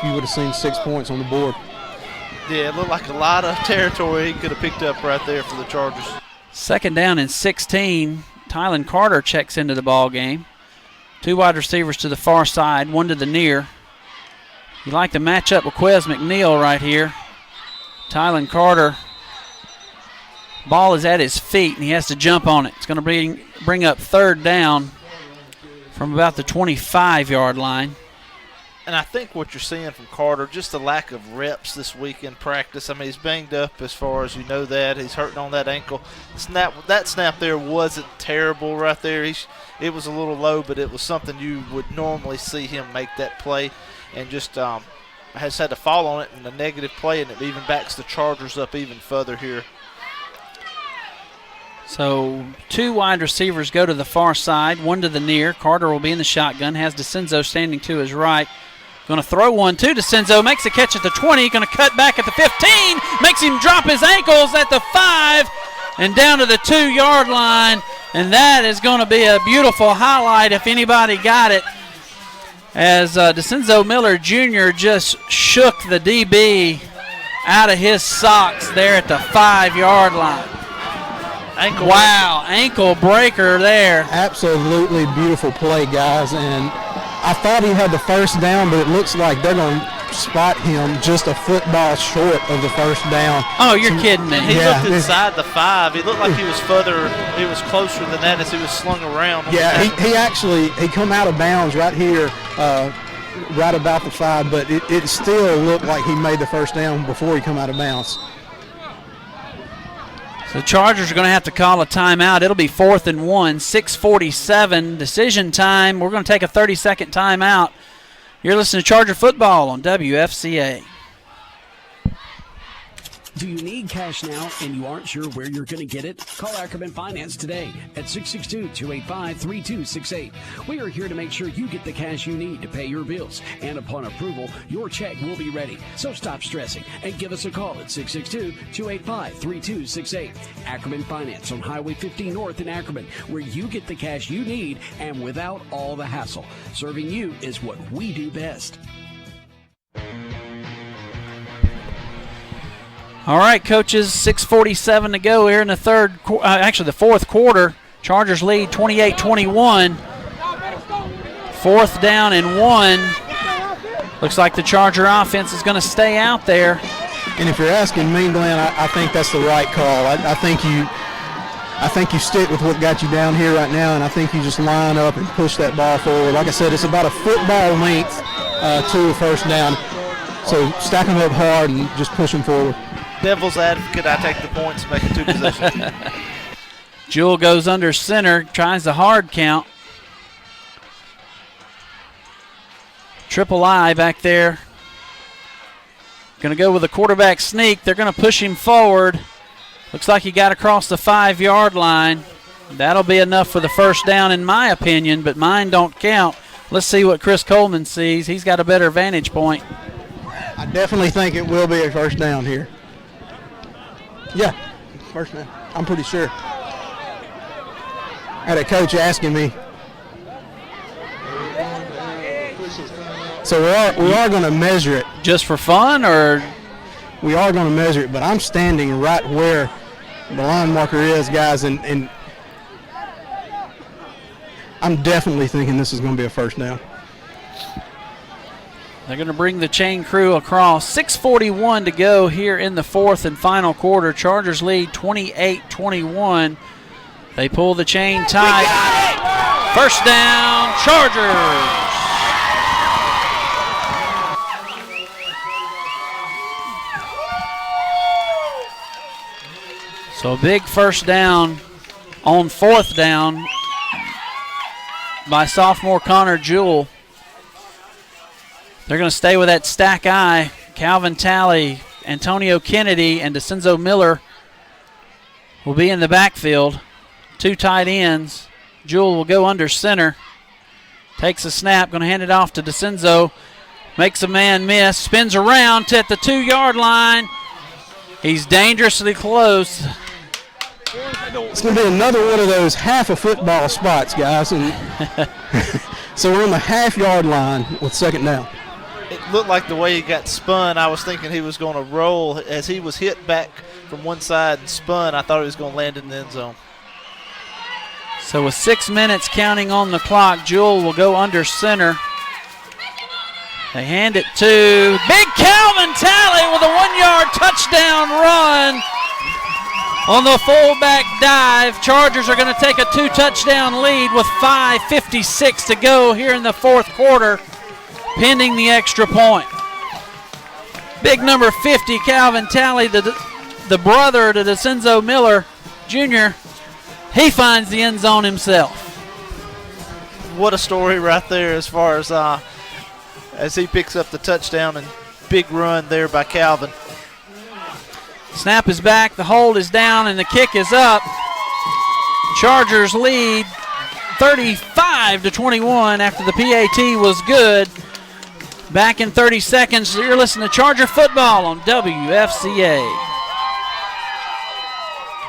Speaker 3: you would have seen 6 points on the board.
Speaker 2: Yeah, it looked like a lot of territory he could have picked up right there for the Chargers.
Speaker 1: 2nd down and 16. Tylen Carter checks into the ball game. 2 wide receivers to the far side, 1 to the near. You like to match up with Quez McNeil right here. Tylen Carter, ball is at his feet, and he has to jump on it. It's going to bring up 3rd down from about the 25-yard line.
Speaker 2: And I think what you're seeing from Carter, just the lack of reps this week in practice. I mean, he's banged up as far as you know that. He's hurting on that ankle. That snap there wasn't terrible right there. It was a little low, but it was something you would normally see him make that play. And just has had to fall on it in a negative play, and it even backs the Chargers up even further here.
Speaker 1: So 2 wide receivers go to the far side, 1 to the near. Carter will be in the shotgun, has DeCenzo standing to his right. Going to throw one to DeCenzo, makes a catch at the 20, going to cut back at the 15, makes him drop his ankles at the 5, and down to the 2-yard line. And that is going to be a beautiful highlight if anybody got it, as DeCenzo Miller Jr. just shook the DB out of his socks there at the 5-yard line. Ankle breaker there.
Speaker 3: Absolutely beautiful play, guys. And I thought he had the 1st down, but it looks like they're going to spot him just a football short of the 1st down.
Speaker 1: Oh, you're kidding me.
Speaker 2: He looked inside the 5. He looked like he was closer than that as he was slung around.
Speaker 3: Yeah, he come out of bounds right here, right about the 5, but it still looked like he made the 1st down before he come out of bounds.
Speaker 1: So the Chargers are going to have to call a timeout. It'll be 4th and 1, 6:47, decision time. We're going to take a 30-second timeout. You're listening to Charger Football on WFCA.
Speaker 6: Do you need cash now and you aren't sure where you're going to get it? Call Ackerman Finance today at 662-285-3268. We are here to make sure you get the cash you need to pay your bills. And upon approval, your check will be ready. So stop stressing and give us a call at 662-285-3268. Ackerman Finance on Highway 50 North in Ackerman, where you get the cash you need and without all the hassle. Serving you is what we do best.
Speaker 1: All right, coaches, 6:47 to go here in the the 4th quarter. Chargers lead 28-21. 4th down and 1. Looks like the Charger offense is going to stay out there.
Speaker 3: And if you're asking me, Glenn, I think that's the right call. I think you stick with what got you down here right now, and I think you just line up and push that ball forward. Like I said, it's about a football length to a 1st down. So stack them up hard and just push them forward.
Speaker 2: Devil's advocate, I take the points, make it 2 possessions.
Speaker 1: Jewell goes under center, tries the hard count. Triple I back there. Going to go with a quarterback sneak. They're going to push him forward. Looks like he got across the 5-yard line. That'll be enough for the 1st down in my opinion, but mine don't count. Let's see what Chris Coleman sees. He's got a better vantage point.
Speaker 3: I definitely think it will be a 1st down here. Yeah, 1st down. I'm pretty sure. I had a coach asking me. So we are going to measure it.
Speaker 1: Just for fun, or?
Speaker 3: We are going to measure it, but I'm standing right where the line marker is, guys, and I'm definitely thinking this is going to be a 1st down.
Speaker 1: They're going to bring the chain crew across. 6:41 to go here in the 4th and final quarter. Chargers lead 28-21. They pull the chain tight. 1st down, Chargers. So a big 1st down on 4th down by sophomore Connor Jewell. They're going to stay with that stack I. Calvin Talley, Antonio Kennedy, and DeCenzo Miller will be in the backfield. 2 tight ends. Jewell will go under center. Takes a snap, going to hand it off to DeCenzo. Makes a man miss, spins around to at the 2-yard line. He's dangerously close.
Speaker 3: It's going to be another one of those half a football spots, guys. And so we're on the half-yard line with 2nd down.
Speaker 2: It looked like the way he got spun, I was thinking he was going to roll. As he was hit back from one side and spun, I thought he was going to land in the end zone.
Speaker 1: So with 6 minutes counting on the clock, Jewell will go under center. They hand it to big Calvin Talley with a 1-yard touchdown run on the fullback dive. Chargers are going to take a 2-touchdown lead with 5:56 to go here in the 4th quarter, pending the extra point. Big number 50, Calvin Talley, the brother to DeCenzo Miller Jr., he finds the end zone himself.
Speaker 2: What a story right there as he picks up the touchdown and big run there by Calvin.
Speaker 1: Snap is back, the hold is down, and the kick is up. Chargers lead 35-21 after the PAT was good. Back in 30 seconds, you're listening to Charger Football on WFCA.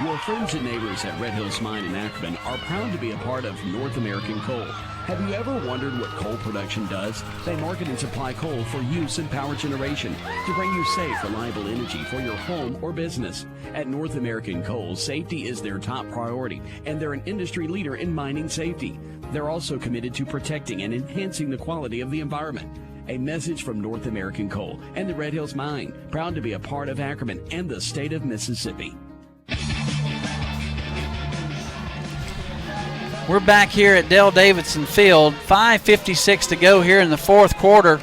Speaker 6: Your friends and neighbors at Red Hills Mine in Ackerman are proud to be a part of North American Coal. Have you ever wondered what coal production does? They market and supply coal for use in power generation to bring you safe, reliable energy for your home or business. At North American Coal, safety is their top priority, and they're an industry leader in mining safety. They're also committed to protecting and enhancing the quality of the environment. A message from North American Coal and the Red Hills Mine, proud to be a part of Ackerman and the state of Mississippi.
Speaker 1: We're back here at Dale Davidson Field. 5:56 to go here in the 4th quarter.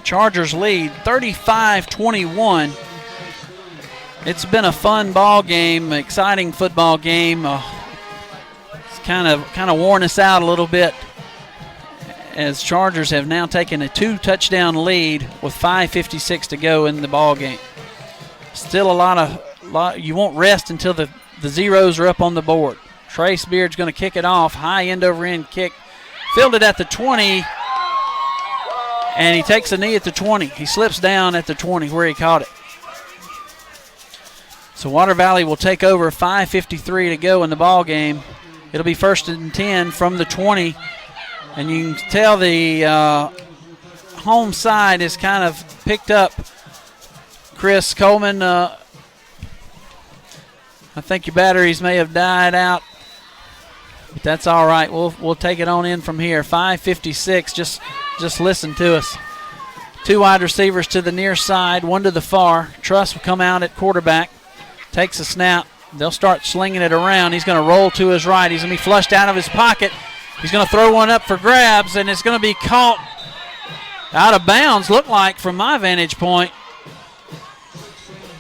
Speaker 1: Chargers lead 35-21. It's been a fun ball game, exciting football game. It's kind of worn us out a little bit, as Chargers have now taken a 2-touchdown lead with 5:56 to go in the ball game. Still a lot. You won't rest until the zeros are up on the board. Trace Beard's going to kick it off. High end-over-end kick. Fielded at the 20. And he takes a knee at the 20. He slips down at the 20 where he caught it. So Water Valley will take over. 5:53 to go in the ball game. It'll be 1st and 10 from the 20. And you can tell the home side is kind of picked up. Chris Coleman, I think your batteries may have died out. But that's all right. We'll take it on in from here. 5:56. Just listen to us. 2 wide receivers to the near side, 1 to the far. Truss will come out at quarterback. Takes a snap. They'll start slinging it around. He's going to roll to his right. He's going to be flushed out of his pocket. He's going to throw one up for grabs, and it's going to be caught out of bounds, look like, from my vantage point.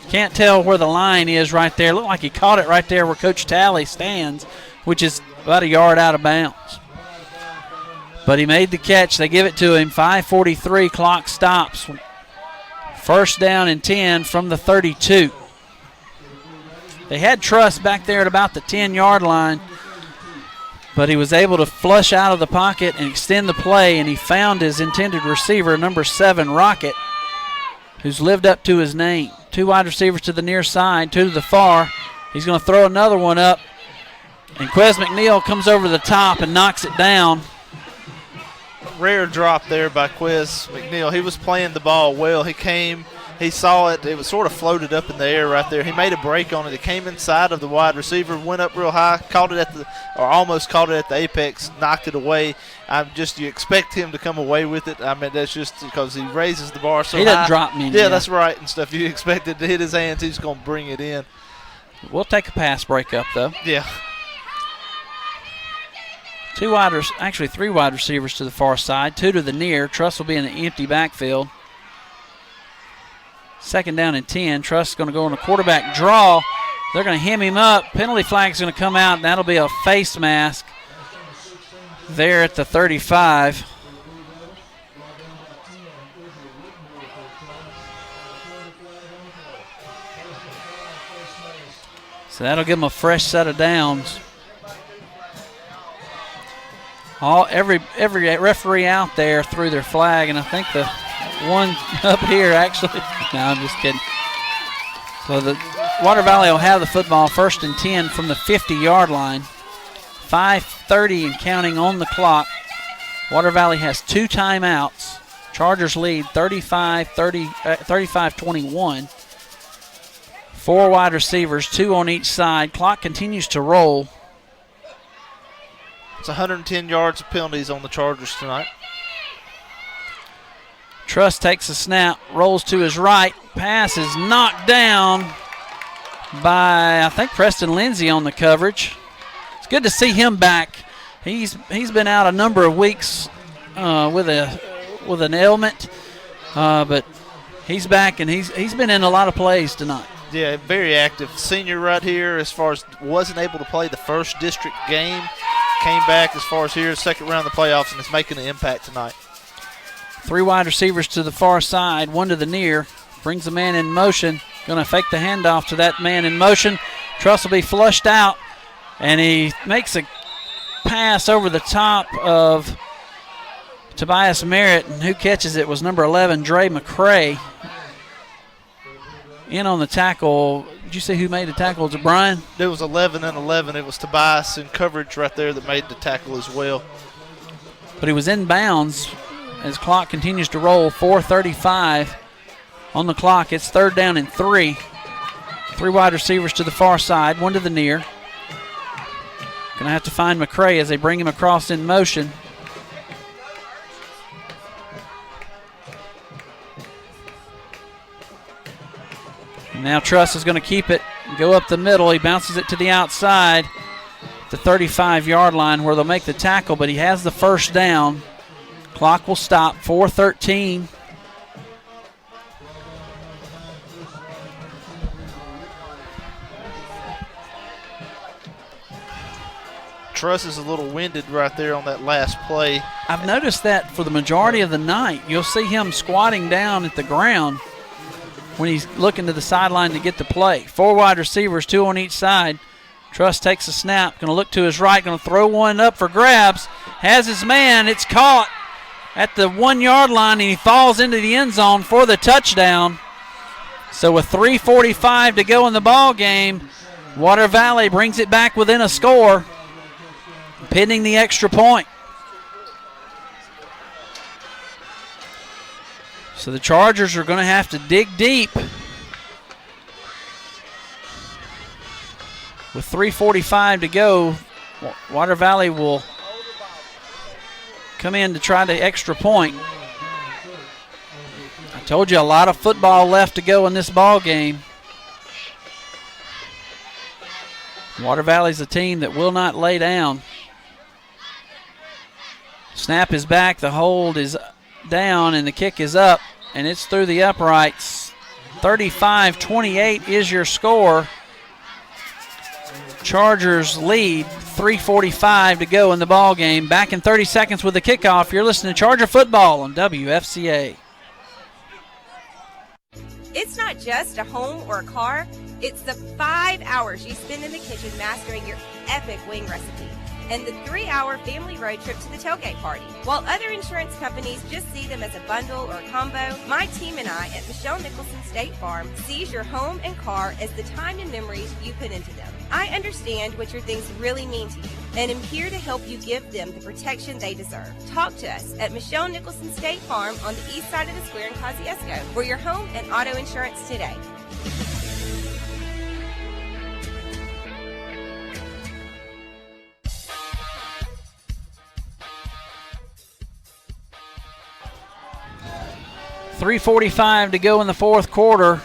Speaker 1: Can't tell where the line is right there. Looked like he caught it right there where Coach Talley stands, which is about a yard out of bounds. But he made the catch. They give it to him. 5:43, clock stops. 1st down and 10 from the 32. They had Truss back there at about the 10-yard line, but he was able to flush out of the pocket and extend the play, and he found his intended receiver, number 7, Rocket, who's lived up to his name. 2 wide receivers to the near side, 2 to the far. He's going to throw another one up, and Quez McNeil comes over the top and knocks it down.
Speaker 2: Rare drop there by Quez McNeil. He was playing the ball well. He came, he saw it. It was sort of floated up in the air right there. He made a break on it. It came inside of the wide receiver, went up real high, caught it almost caught it at the apex, knocked it away. You expect him to come away with it. I mean, that's just because he raises the bar so high.
Speaker 1: He doesn't drop me.
Speaker 2: Yeah, that's right and stuff. You expect it to hit his hands. He's going to bring it in.
Speaker 1: We'll take a pass break up, though.
Speaker 2: Yeah.
Speaker 1: 3 wide receivers to the far side, 2 to the near. Truss will be in the empty backfield. 2nd down and 10. Truss is going to go on a quarterback draw. They're going to hem him up. Penalty flag is going to come out, and that'll be a face mask there at the 35. So that'll give them a fresh set of downs. Every referee out there threw their flag, and I think the one up here actually. No, I'm just kidding. So the Water Valley will have the football, 1st and 10 from the 50-yard line. 5:30 and counting on the clock. Water Valley has 2 timeouts. Chargers lead 35-21. 4 wide receivers, 2 on each side. Clock continues to roll.
Speaker 2: It's 110 yards of penalties on the Chargers tonight.
Speaker 1: Truss takes a snap, rolls to his right. Pass is knocked down by, I think, Preston Lindsay on the coverage. It's good to see him back. He's been out a number of weeks with an ailment, but he's back, and he's been in a lot of plays tonight.
Speaker 2: Yeah, very active. Senior right here as far as wasn't able to play the first district game. Came back as far as here, second round of the playoffs, and is making an impact tonight.
Speaker 1: 3 wide receivers to the far side, 1 to the near. Brings the man in motion. Going to fake the handoff to that man in motion. Truss will be flushed out, and he makes a pass over the top of Tobias Merritt, and who catches it was number 11, Dre McCray. In on the tackle. Did you see who made the tackle? Was it Brian?
Speaker 2: It was 11 and 11. It was Tobias in coverage right there that made the tackle as well.
Speaker 1: But he was in bounds as clock continues to roll. 4:35 on the clock. It's 3rd down and 3. 3 wide receivers to the far side, 1 to the near. Going to have to find McCray as they bring him across in motion. Now Truss is going to keep it, go up the middle. He bounces it to the outside, the 35-yard line where they'll make the tackle, but he has the 1st down. Clock will stop, 4:13.
Speaker 2: Truss is a little winded right there on that last play.
Speaker 1: I've noticed that for the majority of the night. You'll see him squatting down at the ground when he's looking to the sideline to get the play. 4 wide receivers, 2 on each side. Truss takes a snap, going to look to his right, going to throw one up for grabs. Has his man, it's caught at the 1-yard line, and he falls into the end zone for the touchdown. So with 3:45 to go in the ball game, Water Valley brings it back within a score, pending the extra point. So the Chargers are going to have to dig deep. With 3:45 to go, Water Valley will come in to try the extra point. I told you a lot of football left to go in this ball game. Water Valley's a team that will not lay down. Snap is back, the hold is down, and the kick is up, and it's through the uprights. 35-28 is your score. Chargers lead, 3:45 to go in the ball game. Back in 30 seconds with the kickoff. You're listening to Charger Football on WFCA.
Speaker 7: It's not just a home or a car. It's the 5 hours you spend in the kitchen mastering your epic wing recipe, and the 3-hour family road trip to the tailgate party. While other insurance companies just see them as a bundle or a combo, my team and I at Michelle Nicholson State Farm sees your home and car as the time and memories you put into them. I understand what your things really mean to you, and am here to help you give them the protection they deserve. Talk to us at Michelle Nicholson State Farm on the east side of the square in Kosciuszko for your home and auto insurance today.
Speaker 1: $3:45 to go in the 4th quarter.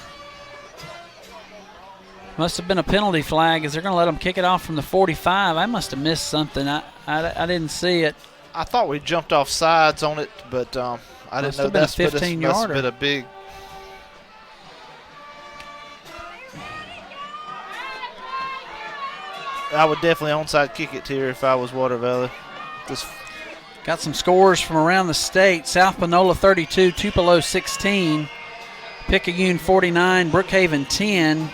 Speaker 1: Must have been a penalty flag as they're going to let them kick it off from the 45. I must have missed something. I didn't see it.
Speaker 2: I thought we jumped off sides on it, but I didn't know that's
Speaker 1: 15-yarder.
Speaker 2: Must have been a big. I would definitely onside kick it here if I was Water Valley.
Speaker 1: Got some scores from around the state. South Panola 32, Tupelo 16, Picayune 49, Brookhaven 10.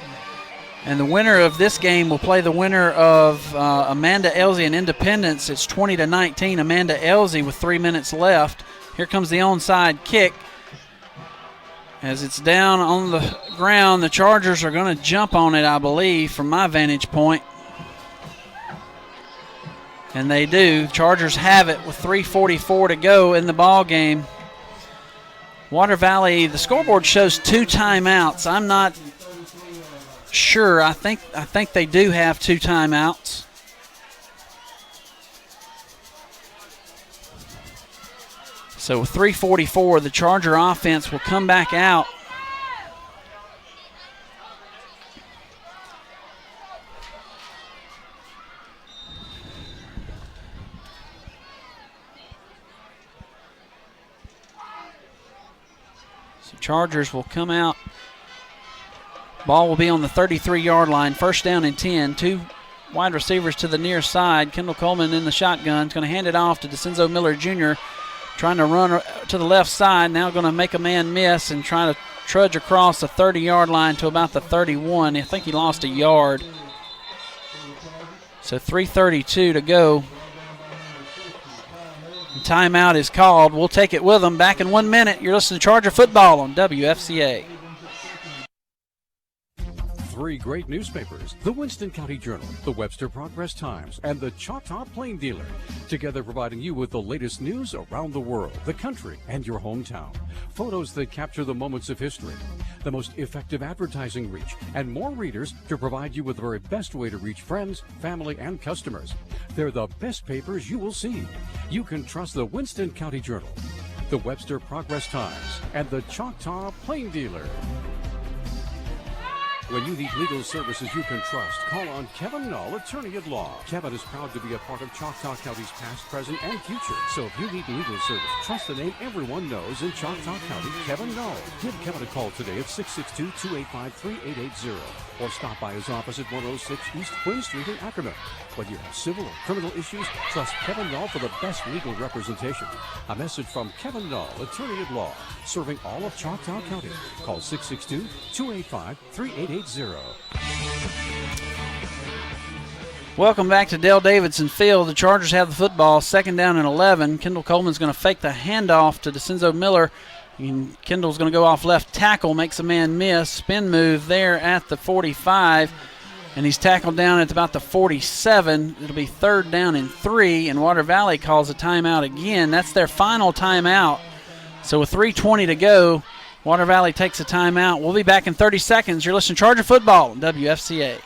Speaker 1: And the winner of this game will play the winner of Amanda Elsie and Independence. It's 20-19, Amanda Elsie with 3 minutes left. Here comes the onside kick. As it's down on the ground, the Chargers are going to jump on it, I believe, from my vantage point. And they do. Chargers have it with 3:44 to go in the ball game. Water Valley, the scoreboard shows 2 timeouts. I'm not sure. I think they do have 2 timeouts. So with 3:44, the Charger offense will come back out. So Chargers will come out. Ball will be on the 33-yard line. First down and 10. 2 wide receivers to the near side. Kendall Coleman in the shotgun. Is going to hand it off to DeCenzo Miller Jr., trying to run to the left side. Now going to make a man miss and try to trudge across the 30-yard line to about the 31. I think he lost a yard. So 3:32 to go. Timeout is called. We'll take it with them. Back in 1 minute. You're listening to Charger Football on WFCA.
Speaker 4: 3 great newspapers, the Winston County Journal, the Webster Progress Times, and the Choctaw Plain Dealer, together providing you with the latest news around the world, the country, and your hometown. Photos that capture the moments of history, the most effective advertising reach, and more readers to provide you with the very best way to reach friends, family, and customers. They're the best papers you will see. You can trust the Winston County Journal, the Webster Progress Times, and the Choctaw Plain Dealer. When you need legal services you can trust, call on Kevin Null, attorney at law. Kevin is proud to be a part of Choctaw County's past, present, and future. So if you need legal service, trust the name everyone knows in Choctaw County, Kevin Null. Give Kevin a call today at 662-285-3880 or stop by his office at 106 East Quinn Street in Ackerman. Whether you have civil or criminal issues, trust Kevin Null for the best legal representation. A message from Kevin Null, attorney at law, serving all of Choctaw County. Call 662-285-3880.
Speaker 1: Welcome back to Dale Davidson Field. The Chargers have the football, 2nd down and 11. Kendall Coleman's going to fake the handoff to DeCenzo Miller. And Kendall's going to go off left tackle, makes a man miss. Spin move there at the 45. And he's tackled down at about the 47. It'll be 3rd down and 3. And Water Valley calls a timeout again. That's their final timeout. So with 3:20 to go, Water Valley takes a timeout. We'll be back in 30 seconds. You're listening to Charger Football on WFCA.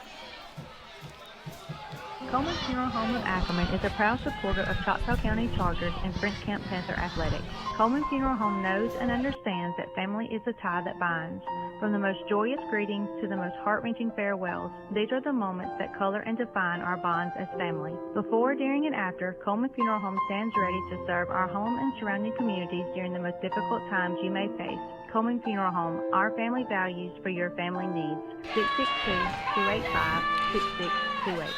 Speaker 5: Coleman Funeral Home of Ackerman is a proud supporter of Choctaw County Chargers and French Camp Panther athletics. Coleman Funeral Home knows and understands that family is the tie that binds. From the most joyous greetings to the most heart-wrenching farewells, these are the moments that color and define our bonds as family. Before, during, and after, Coleman Funeral Home stands ready to serve our home and surrounding communities during the most difficult times you may face. Coleman Funeral Home, our family values for your family needs. 662-285-6628.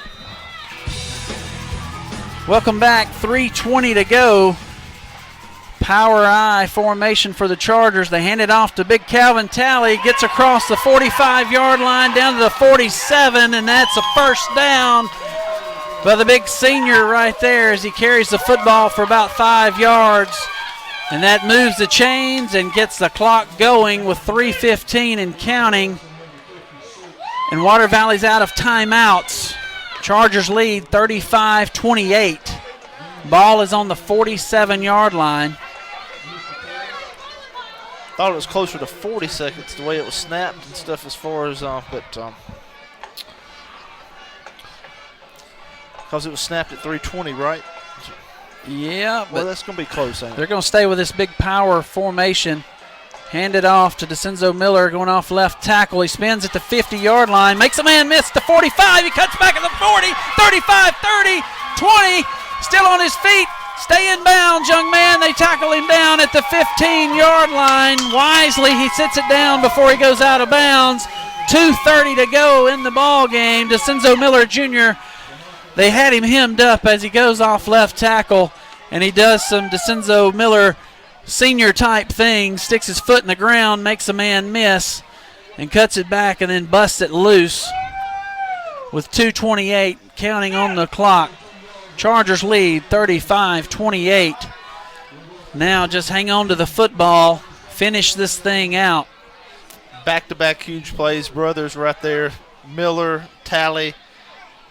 Speaker 1: Welcome back. 3:20 to go. Power I formation for the Chargers. They hand it off to Big Calvin Talley. Gets across the 45-yard line down to the 47, and that's a first down by the big senior right there as he carries the football for about 5 yards. And that moves the chains and gets the clock going with 3:15 and counting. And Water Valley's out of timeouts. Chargers lead 35-28. Ball is on the 47-yard line.
Speaker 2: Thought it was closer to 40 seconds the way it was snapped and stuff as far as, because it was snapped at 3:20, right?
Speaker 1: Yeah, but
Speaker 2: well, that's going to be close, ain't it?
Speaker 1: They're going to stay with this big power formation. Hand it off to DeCenzo Miller, going off left tackle. He spins at the 50-yard line, makes a man miss the 45. He cuts back at the 40, 35, 30, 20. Still on his feet. Stay in bounds, young man. They tackle him down at the 15-yard line. Wisely, he sits it down before he goes out of bounds. 2:30 to go in the ball game. DeCenzo Miller Jr., they had him hemmed up as he goes off left tackle, and he does some DeCenzo Miller senior type things, sticks his foot in the ground, makes a man miss, and cuts it back and then busts it loose. with 2:28 counting on the clock. Chargers lead 35-28. Now just hang on to the football, finish this thing out.
Speaker 2: Back-to-back huge plays, brothers right there. Miller, Talley,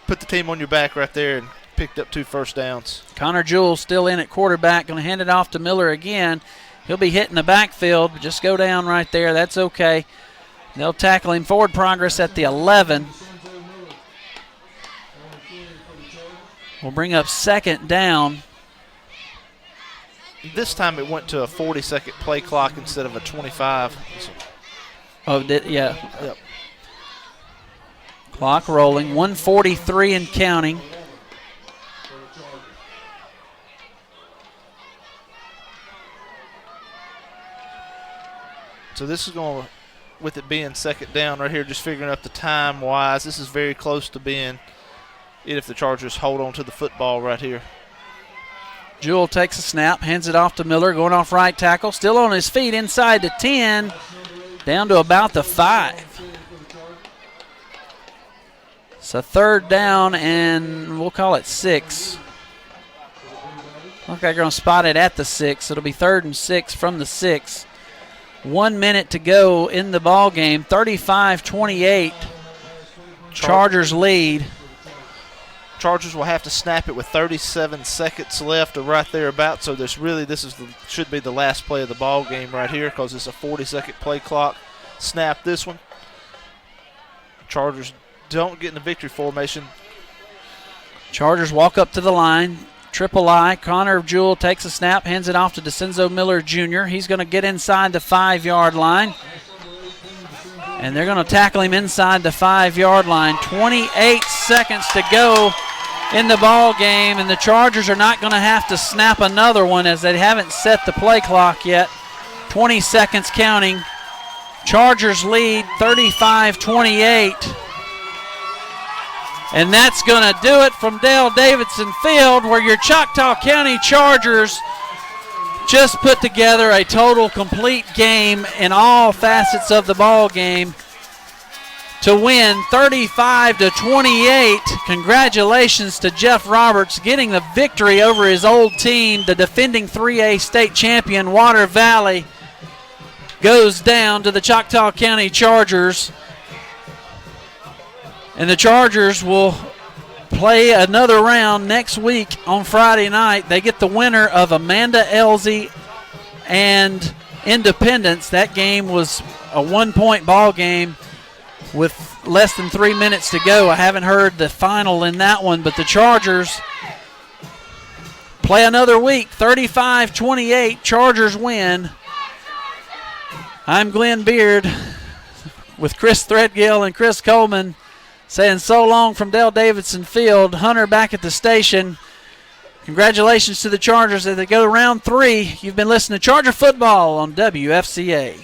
Speaker 2: put the team on your back right there and picked up 2 first downs.
Speaker 1: Connor Jewell still in at quarterback, going to hand it off to Miller again. He'll be hitting the backfield, but just go down right there. That's okay. They'll tackle him. Forward progress at the 11. We'll bring up second down.
Speaker 2: This time it went to a 40-second play clock instead of a 25.
Speaker 1: Oh, yeah.
Speaker 2: Yep.
Speaker 1: Clock rolling. 1:43 and counting.
Speaker 2: So this is going to, with it being second down right here, just figuring up the time-wise, this is very close to being it if the Chargers hold on to the football right here.
Speaker 1: Jewell takes a snap, hands it off to Miller, going off right tackle, still on his feet inside the 10, down to about the 5. So third down, and we'll call it 6. Look like they're going to spot it at the 6. It'll be 3rd and 6 from the 6. 1 minute to go in the ball game. 35-28. Chargers lead.
Speaker 2: Chargers will have to snap it with 37 seconds left or right there about. So should be the last play of the ball game right here because it's a 40-second play clock. Snap this one. Chargers don't get in the victory formation.
Speaker 1: Chargers walk up to the line. Triple I. Connor Jewell takes a snap, hands it off to DeCenzo Miller Jr. He's going to get inside the 5-yard line. And they're going to tackle him inside the 5-yard line. 28 seconds to go in the ball game, and the Chargers are not going to have to snap another one as they haven't set the play clock yet. 20 seconds counting. Chargers lead 35-28. And that's going to do it from Dale Davidson Field, where your Choctaw County Chargers just put together a total complete game in all facets of the ball game to win 35-28. Congratulations to Jeff Roberts getting the victory over his old team. The defending 3A state champion Water Valley goes down to the Choctaw County Chargers. And the Chargers will play another round next week on Friday night. They get the winner of Amanda Elsie and Independence. That game was a 1-point ball game with less than 3 minutes to go. I haven't heard the final in that one, but the Chargers play another week. 35-28, Chargers win. I'm Glenn Beard with Chris Threadgill and Chris Coleman saying so long from Dale Davidson Field. Hunter back at the station. Congratulations to the Chargers as they go to round 3. You've been listening to Charger Football on WFCA.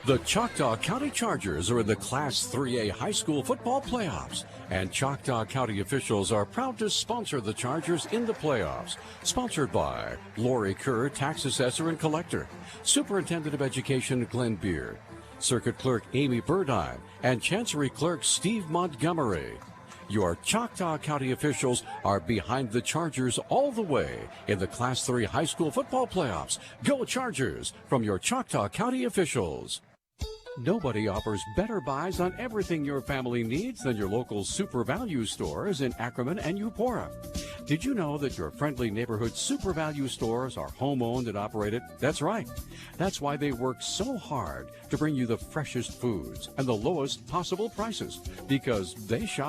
Speaker 4: The Choctaw County Chargers are in the Class 3A high school football playoffs, and Choctaw County officials are proud to sponsor the Chargers in the playoffs. Sponsored by Lori Kerr, Tax Assessor and Collector, Superintendent of Education Glenn Beard, Circuit Clerk Amy Burdine, and Chancery Clerk Steve Montgomery. Your Choctaw County officials are behind the Chargers all the way in the Class 3 high school football playoffs. Go Chargers from your Choctaw County officials. Nobody offers better buys on everything your family needs than your local Super Value stores in Ackerman and Eupora. Did you know that your friendly neighborhood Super Value stores are home-owned and operated? That's right. That's why they work so hard to bring you the freshest foods and the lowest possible prices, because they shop